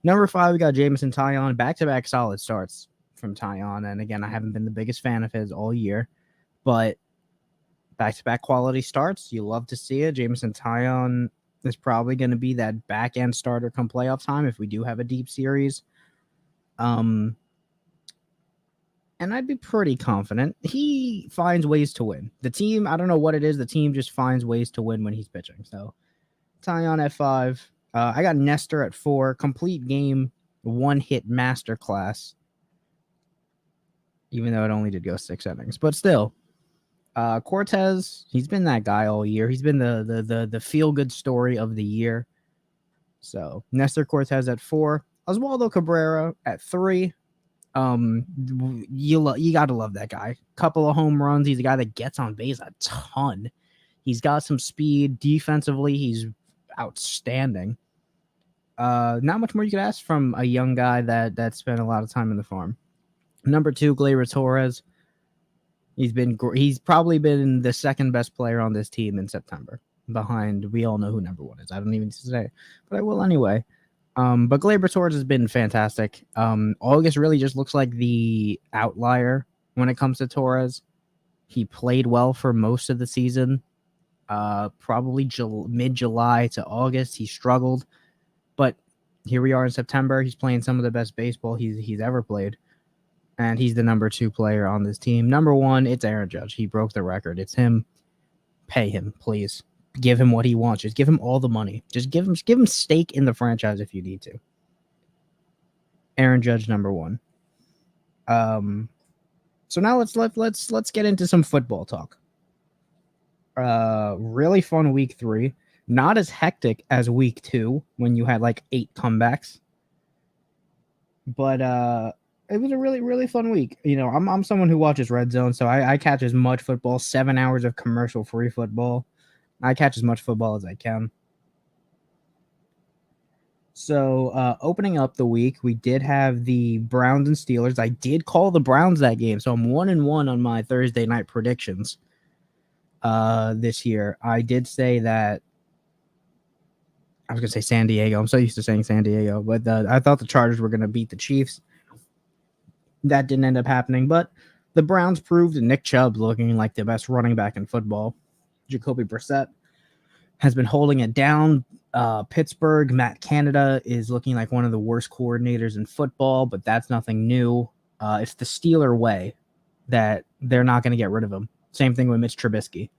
Number 5, we got Jameson Taillon. Back-to-back solid starts from Taillon. And again, I haven't been the biggest fan of his all year. But back-to-back quality starts, you love to see it. Jameson Taillon is probably going to be that back-end starter come playoff time if we do have a deep series. And I'd be pretty confident he finds ways to win. The team, I don't know what it is. The team just finds ways to win when he's pitching. So, Taillon at 5. I got Nestor at 4. Complete game, 1-hit masterclass. Even though it only did go 6 innings. But still, Cortez, he's been that guy all year. He's been the feel-good story of the year. So, Nestor Cortez at 4. Oswaldo Cabrera at 3. You gotta love that guy. Couple of home runs. He's a guy that gets on base a ton. He's got some speed. Defensively, he's outstanding. Not much more you could ask from a young guy that spent a lot of time in the farm. Number 2, Gleyber Torres. He's probably been the second best player on this team in September. Behind, we all know who number 1 is. I don't even need to say, but I will anyway. But Gleyber Torres has been fantastic. August really just looks like the outlier when it comes to Torres. He played well for most of the season. Probably mid-July to August, he struggled. But here we are in September. He's playing some of the best baseball he's ever played. And he's the number 2 player on this team. Number 1, it's Aaron Judge. He broke the record. It's him. Pay him, please. Give him what he wants. Just give him all the money. Just give him stake in the franchise if you need to. Aaron Judge number 1. So now let's get into some football talk. Really fun week 3. Not as hectic as week 2 when you had like 8 comebacks. But it was a really, really fun week. You know, I'm someone who watches Red Zone, so I catch as much football, 7 hours of commercial-free football. I catch as much football as I can. So opening up the week, we did have the Browns and Steelers. I did call the Browns that game, so I'm 1-1 on my Thursday night predictions this year. I did say that I was going to say San Diego. I'm so used to saying San Diego, but I thought the Chargers were going to beat the Chiefs. That didn't end up happening, but the Browns proved Nick Chubb looking like the best running back in football. Jacoby Brissett has been holding it down. Pittsburgh, Matt Canada is looking like one of the worst coordinators in football, but that's nothing new. It's the Steeler way that they're not going to get rid of him. Same thing with Mitch Trubisky.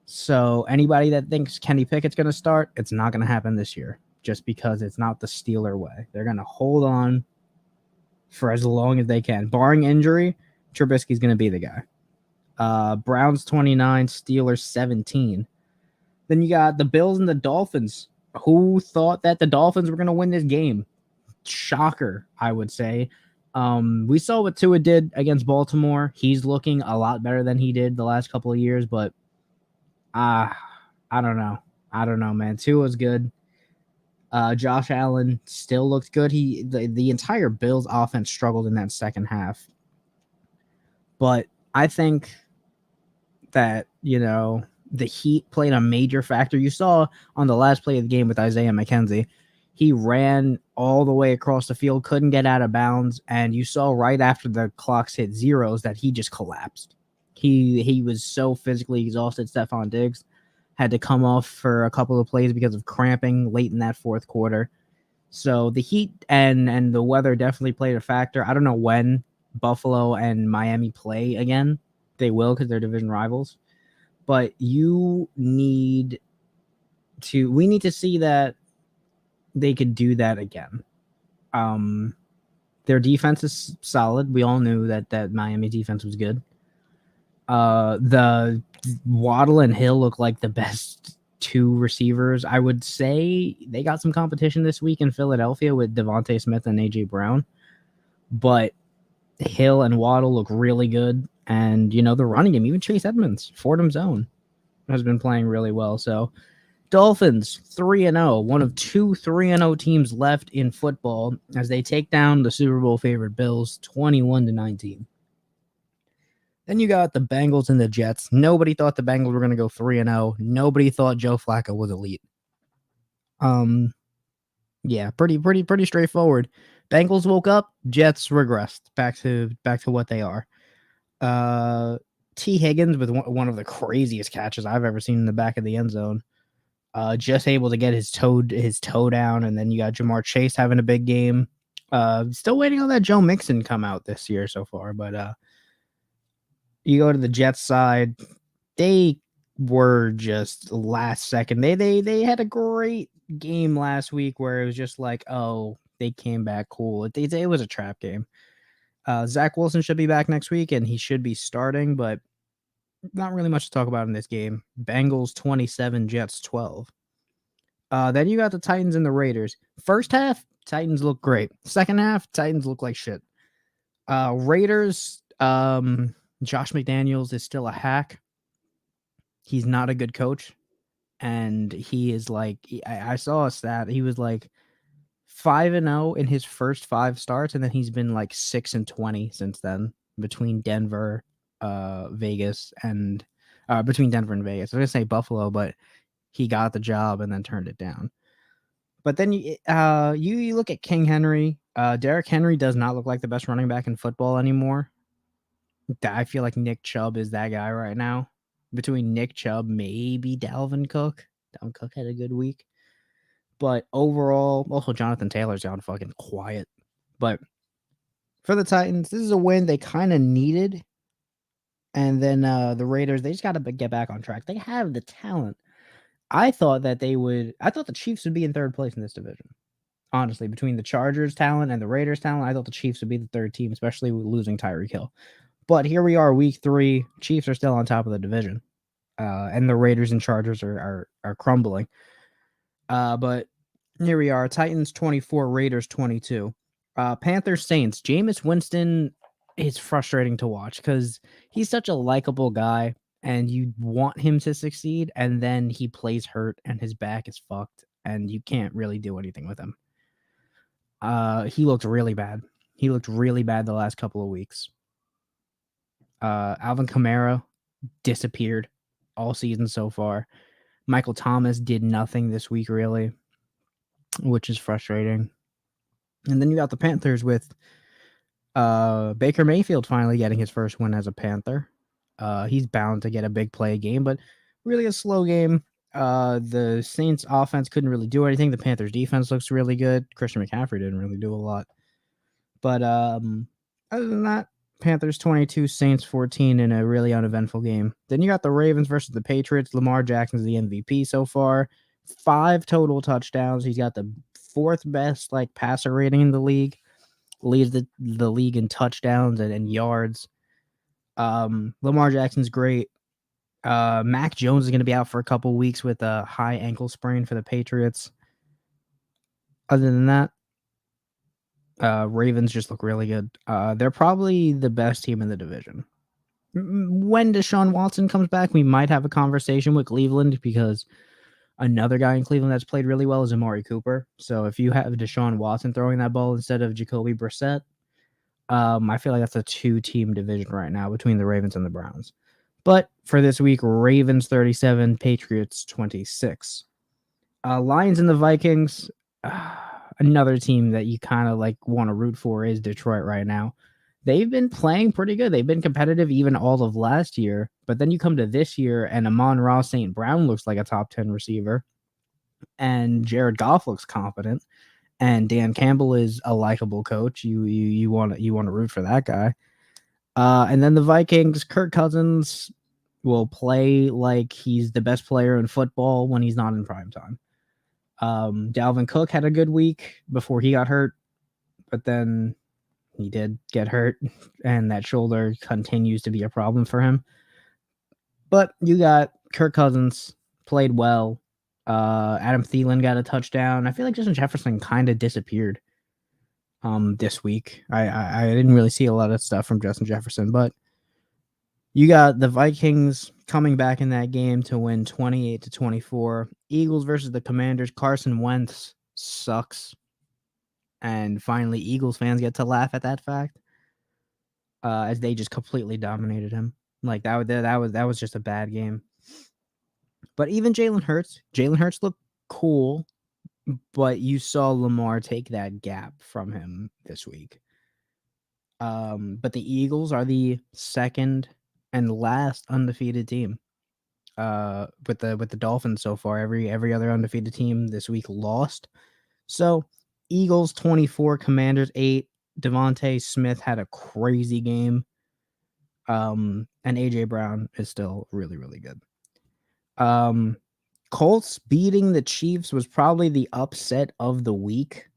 So anybody that thinks Kenny Pickett's going to start, it's not going to happen this year just because it's not the Steeler way. They're going to hold on for as long as they can. Barring injury, Trubisky's going to be the guy. Browns 29, Steelers 17. Then you got the Bills and the Dolphins. Who thought that the Dolphins were going to win this game? Shocker, I would say. We saw what Tua did against Baltimore. He's looking a lot better than he did the last couple of years, but I don't know. I don't know, man. Tua's good. Josh Allen still looked good. The entire Bills offense struggled in that second half. But I think that, you know, the heat played a major factor. You saw on the last play of the game with Isaiah McKenzie, he ran all the way across the field, couldn't get out of bounds, and you saw right after the clocks hit zeros that he just collapsed. He was so physically exhausted. Stephon Diggs had to come off for a couple of plays because of cramping late in that fourth quarter. So the heat and the weather definitely played a factor. I don't know when Buffalo and Miami play again. They will because they're division rivals. But we need to see that they could do that again. Their defense is solid. We all knew that Miami defense was good. The Waddle and Hill look like the best 2 receivers. I would say they got some competition this week in Philadelphia with Devontae Smith and A.J. Brown. But Hill and Waddle look really good. And, you know, the running game, even Chase Edmonds, Fordham's own, has been playing really well. So Dolphins 3-0, one of 2 3-0 teams left in football as they take down the Super Bowl favorite Bills 21-19. Then you got the Bengals and the Jets. Nobody thought the Bengals were going to go 3-0. Nobody thought Joe Flacco was elite. Yeah, pretty straightforward. Bengals woke up, Jets regressed back to what they are. T. Higgins with one of the craziest catches I've ever seen in the back of the end zone. Just able to get his toe down, and then you got Jamar Chase having a big game. Still waiting on that Joe Mixon come out this year so far, but you go to the Jets side, they were just last second. They had a great game last week where it was just like, oh, they came back cool. It was a trap game. Zach Wilson should be back next week, and he should be starting, but not really much to talk about in this game. Bengals 27, Jets 12. Then you got the Titans and the Raiders. First half, Titans look great. Second half, Titans look like shit. Raiders, Josh McDaniels is still a hack. He's not a good coach. And he is like, I saw a stat. He was like 5-0 in his first 5 starts, and then he's been like 6-20 since then between Denver, Vegas, and between Denver and Vegas. I was gonna say Buffalo, but he got the job and then turned it down. But then you look at King Henry. Derrick Henry does not look like the best running back in football anymore. I feel like Nick Chubb is that guy right now. Between Nick Chubb, maybe Dalvin Cook. Dalvin Cook had a good week. But overall, also Jonathan Taylor's down fucking quiet. But for the Titans, this is a win they kind of needed. And then the Raiders, they just got to get back on track. They have the talent. I thought the Chiefs would be in third place in this division. Honestly, between the Chargers talent and the Raiders talent, I thought the Chiefs would be the third team, especially with losing Tyreek Hill. But here we are, week 3. Chiefs are still on top of the division, and the Raiders and Chargers are crumbling. But here we are, Titans 24, Raiders 22. Panthers Saints. Jameis Winston is frustrating to watch because he's such a likable guy, and you want him to succeed, and then he plays hurt, and his back is fucked, and you can't really do anything with him. He looked really bad. He looked really bad the last couple of weeks. Alvin Kamara disappeared all season so far. Michael Thomas did nothing this week, really, which is frustrating. And then you got the Panthers with Baker Mayfield finally getting his first win as a Panther. He's bound to get a big play game, but really a slow game. The Saints offense couldn't really do anything. The Panthers defense looks really good. Christian McCaffrey didn't really do a lot. But other than that, Panthers 22, Saints 14 in a really uneventful game. Then you got the Ravens versus the Patriots. Lamar Jackson's the MVP so far. 5 total touchdowns. He's got the 4th best passer rating in the league. Leads the league in touchdowns and yards. Lamar Jackson's great. Mac Jones is going to be out for a couple weeks with a high ankle sprain for the Patriots. Other than that, Ravens just look really good. They're probably the best team in the division. When Deshaun Watson comes back, we might have a conversation with Cleveland because another guy in Cleveland that's played really well is Amari Cooper. So if you have Deshaun Watson throwing that ball instead of Jacoby Brissett, I feel like that's a 2-team division right now between the Ravens and the Browns. But for this week, Ravens 37, Patriots 26. Lions and the Vikings. Another team that you kind of want to root for is Detroit right now. They've been playing pretty good. They've been competitive even all of last year. But then you come to this year, and Amon-Ra St. Brown looks like a top 10 receiver. And Jared Goff looks confident. And Dan Campbell is a likable coach. You want to root for that guy. And then the Vikings, Kirk Cousins will play like he's the best player in football when he's not in prime time. Dalvin Cook had a good week before he got hurt, but then he did get hurt, and that shoulder continues to be a problem for him. But you got Kirk Cousins played well. Adam Thielen got a touchdown. I feel like Justin Jefferson kind of disappeared this week. I didn't really see a lot of stuff from Justin Jefferson, but you got the Vikings coming back in that game to win 28-24. Eagles versus the Commanders. Carson Wentz sucks. And finally, Eagles fans get to laugh at that fact as they just completely dominated him. That was just a bad game. But even Jalen Hurts looked cool, but you saw Lamar take that gap from him this week. But the Eagles are the second and last undefeated team. With the Dolphins so far, every other undefeated team this week lost. So Eagles 24, Commanders 8. Devontae Smith had a crazy game. And AJ Brown is still really, really good. Colts beating the Chiefs was probably the upset of the week.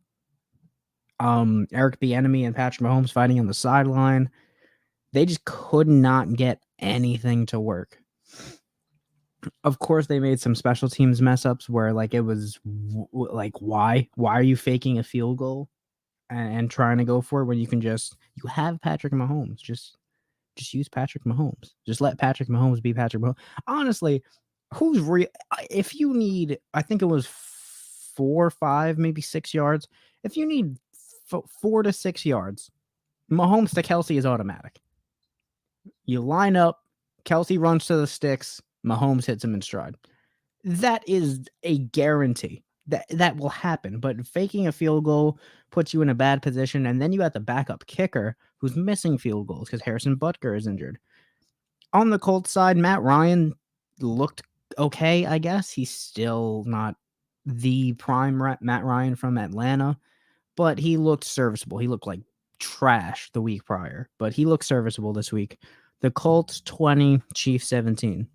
Eric Bieniemy and Patrick Mahomes fighting on the sideline. They just could not get anything to work. Of course, they made some special teams mess ups where it was why are you faking a field goal and trying to go for it when you have Patrick Mahomes? Just use Patrick Mahomes. Just let Patrick Mahomes be Patrick Mahomes. Honestly, who's real? If you need, I think it was 4, 5, maybe 6 yards. If you need 4 to 6 yards, Mahomes to Kelsey is automatic. You line up, Kelsey runs to the sticks, Mahomes hits him in stride. That is a guarantee. That will happen. But faking a field goal puts you in a bad position, and then you got the backup kicker who's missing field goals because Harrison Butker is injured. On the Colts side, Matt Ryan looked okay, I guess. He's still not the prime Matt Ryan from Atlanta, but he looked serviceable. He looked like trash the week prior, but he looked serviceable this week. The Colts 20, Chiefs 17.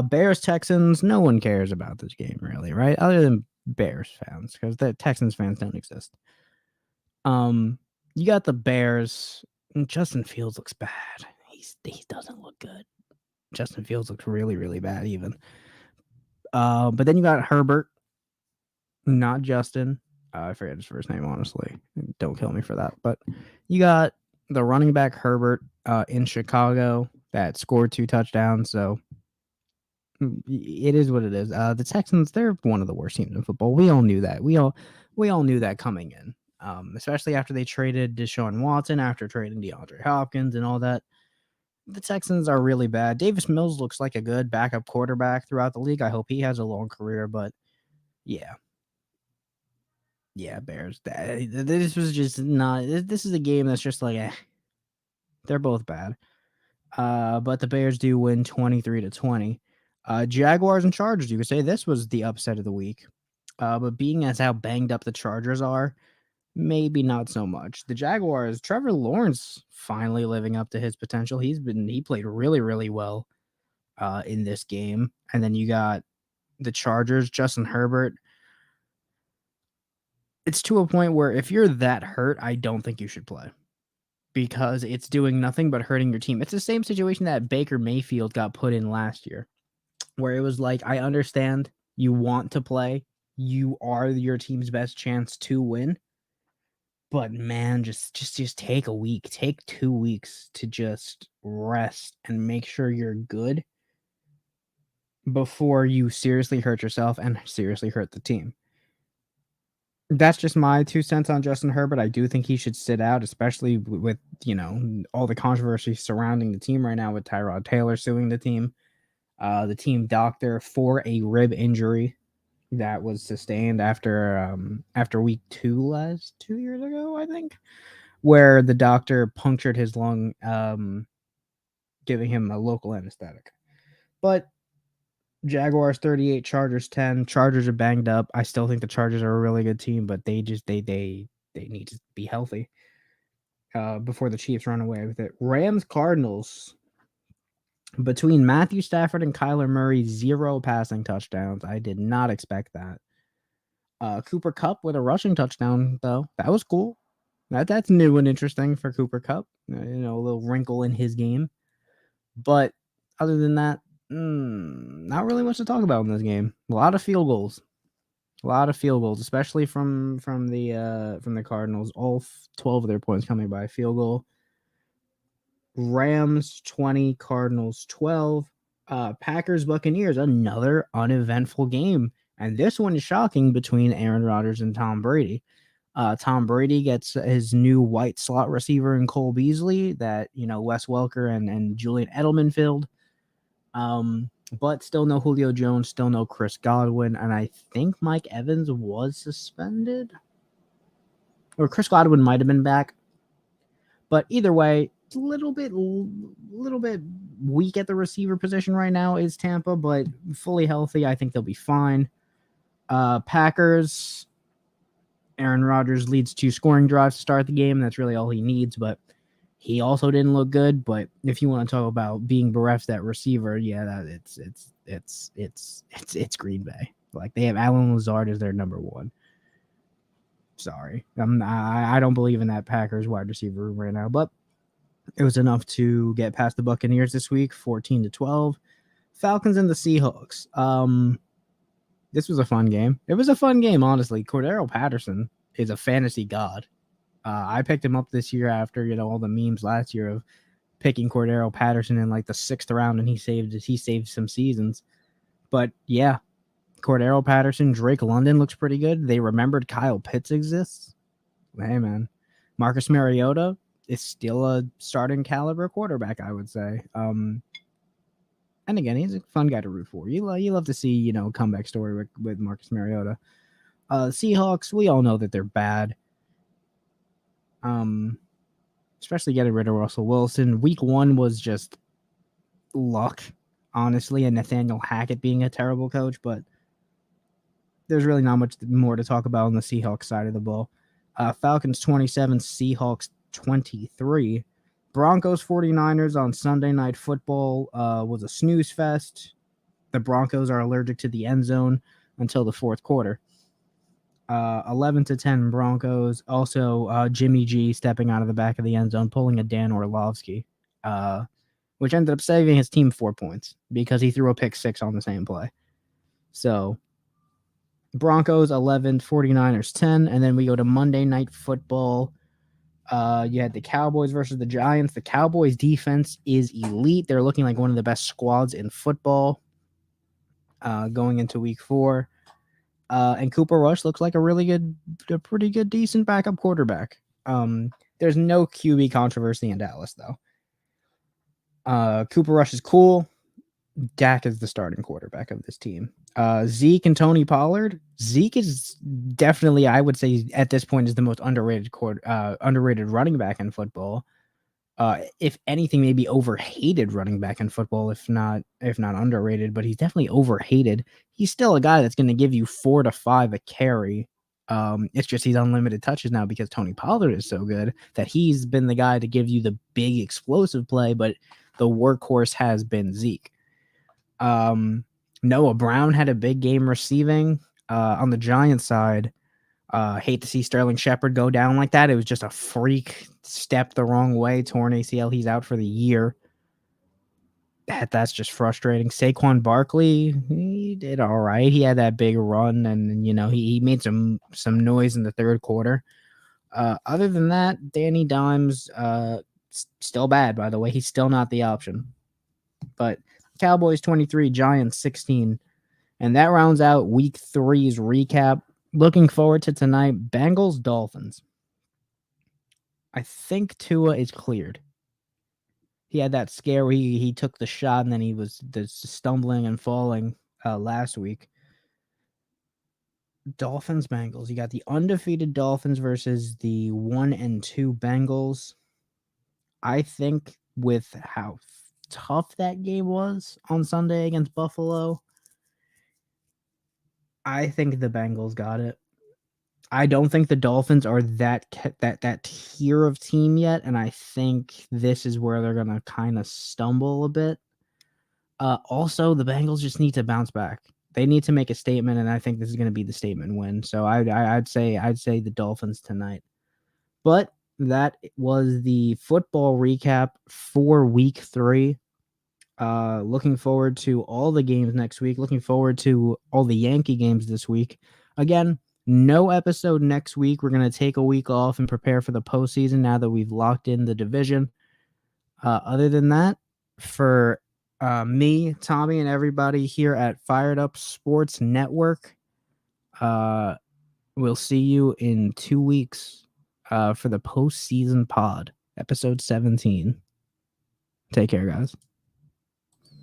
Bears Texans, no one cares about this game really, right? Other than Bears fans, because the Texans fans don't exist. You got the Bears. Justin Fields looks bad. He doesn't look good. Justin Fields looks really, really bad even. But then you got Herbert, not Justin. I forget his first name, honestly. Don't kill me for that. But you got the running back Herbert in Chicago that scored 2 touchdowns. So it is what it is. The Texans, they're one of the worst teams in football. We all knew that. We all knew that coming in. Especially after they traded Deshaun Watson, after trading DeAndre Hopkins and all that. The Texans are really bad. Davis Mills looks like a good backup quarterback throughout the league. I hope he has a long career, but yeah. Yeah, Bears. This was just not. This is a game that's just like, they're both bad. But the Bears do win 23-20. Jaguars and Chargers. You could say this was the upset of the week. But being as how banged up the Chargers are, maybe not so much. The Jaguars, Trevor Lawrence finally living up to his potential. He played really, really well in this game. And then you got the Chargers, Justin Herbert. It's to a point where if you're that hurt, I don't think you should play because it's doing nothing but hurting your team. It's the same situation that Baker Mayfield got put in last year, where it was like, I understand you want to play. You are your team's best chance to win. But man, just take a week, take 2 weeks to just rest and make sure you're good before you seriously hurt yourself and seriously hurt the team. That's just my 2 cents on Justin Herbert. I do think he should sit out, especially with, all the controversy surrounding the team right now with Tyrod Taylor suing the team doctor for a rib injury that was sustained after week 2 2 years ago, I think, where the doctor punctured his lung, giving him a local anesthetic. But Jaguars 38, Chargers 10. Chargers are banged up. I still think the Chargers are a really good team, but they need to be healthy before the Chiefs run away with it. Rams Cardinals. Between Matthew Stafford and Kyler Murray, 0 passing touchdowns. I did not expect that. Cooper Kupp with a rushing touchdown, though. That was cool. That's new and interesting for Cooper Kupp. A little wrinkle in his game. But other than that, not really much to talk about in this game. A lot of field goals, especially from the Cardinals. All 12 of their points coming by field goal. Rams 20, Cardinals 12. Packers Buccaneers, another uneventful game, and this one is shocking between Aaron Rodgers and Tom Brady. Tom Brady gets his new white slot receiver in Cole Beasley that Wes Welker and Julian Edelman filled. But still no Julio Jones, still no Chris Godwin, and I think Mike Evans was suspended, or Chris Godwin might have been back. But either way, it's a little bit weak at the receiver position right now is Tampa, but fully healthy, I think they'll be fine. Packers, Aaron Rodgers leads 2 scoring drives to start the game. That's really all he needs, but he also didn't look good. But if you want to talk about being bereft at receiver, yeah, it's Green Bay. Like, they have Allen Lazard as their number 1. Sorry, I don't believe in that Packers wide receiver room right now, but it was enough to get past the Buccaneers this week, 14-12. Falcons and the Seahawks. This was a fun game. It was a fun game, honestly. Cordero Patterson is a fantasy god. I picked him up this year after all the memes last year of picking Cordero Patterson in like the 6th round, and he saved some seasons. But yeah, Cordero Patterson, Drake London looks pretty good. They remembered Kyle Pitts exists. Hey man, Marcus Mariota is still a starting caliber quarterback, I would say. And again, he's a fun guy to root for. You love to see comeback story with Marcus Mariota. Seahawks, we all know that they're bad. Especially getting rid of Russell Wilson. Week 1 was just luck, honestly, and Nathaniel Hackett being a terrible coach, but there's really not much more to talk about on the Seahawks side of the ball. Falcons 27, Seahawks 23. Broncos 49ers on Sunday Night Football was a snooze fest. The Broncos are allergic to the end zone until the 4th quarter. 11-10 Broncos. Also, Jimmy G stepping out of the back of the end zone, pulling a Dan Orlovsky, which ended up saving his team 4 points because he threw a pick 6 on the same play. So Broncos 11, 49ers 10, and then we go to Monday Night Football. You had the Cowboys versus the Giants. The Cowboys defense is elite. They're looking like one of the best squads in football going into week 4. And Cooper Rush looks like a pretty good, decent backup quarterback. There's no QB controversy in Dallas, though. Cooper Rush is cool. Dak is the starting quarterback of this team. Zeke and Tony Pollard. Zeke is definitely, I would say, at this point, is the most underrated running back in football. If anything, maybe overhated running back in football, if not underrated, but he's definitely overhated. He's still a guy that's going to give you 4 to 5 a carry. It's just he's unlimited touches now because Tony Pollard is so good that he's been the guy to give you the big explosive play, but the workhorse has been Zeke. Noah Brown had a big game receiving. On the Giants side, hate to see Sterling Shepard go down like that. It was just a freak step the wrong way, torn ACL. He's out for the year. That's just frustrating. Saquon Barkley, he did all right. He had that big run, and he made some noise in the third quarter. Other than that, Danny Dimes, still bad, by the way. He's still not the option. But Cowboys 23, Giants 16. And that rounds out week 3's recap. Looking forward to tonight, Bengals Dolphins. I think Tua is cleared. He had that scare where he took the shot and then he was stumbling and falling last week. Dolphins Bengals. You got the undefeated Dolphins versus the 1-2 Bengals. I think with how tough that game was on Sunday against Buffalo, I think the Bengals got it. I don't think the Dolphins are that tier of team yet, and I think this is where they're gonna kind of stumble a bit. Also, the Bengals just need to bounce back. They need to make a statement, and I think this is gonna be the statement win. So I'd say the Dolphins tonight. But that was the football recap for week 3. Looking forward to all the games next week. Looking forward to all the Yankee games this week. Again, no episode next week. We're going to take a week off and prepare for the postseason now that we've locked in the division. Other than that, for me, Tommy, and everybody here at Fired Up Sports Network, we'll see you in 2 weeks for the postseason pod, episode 17. Take care, guys.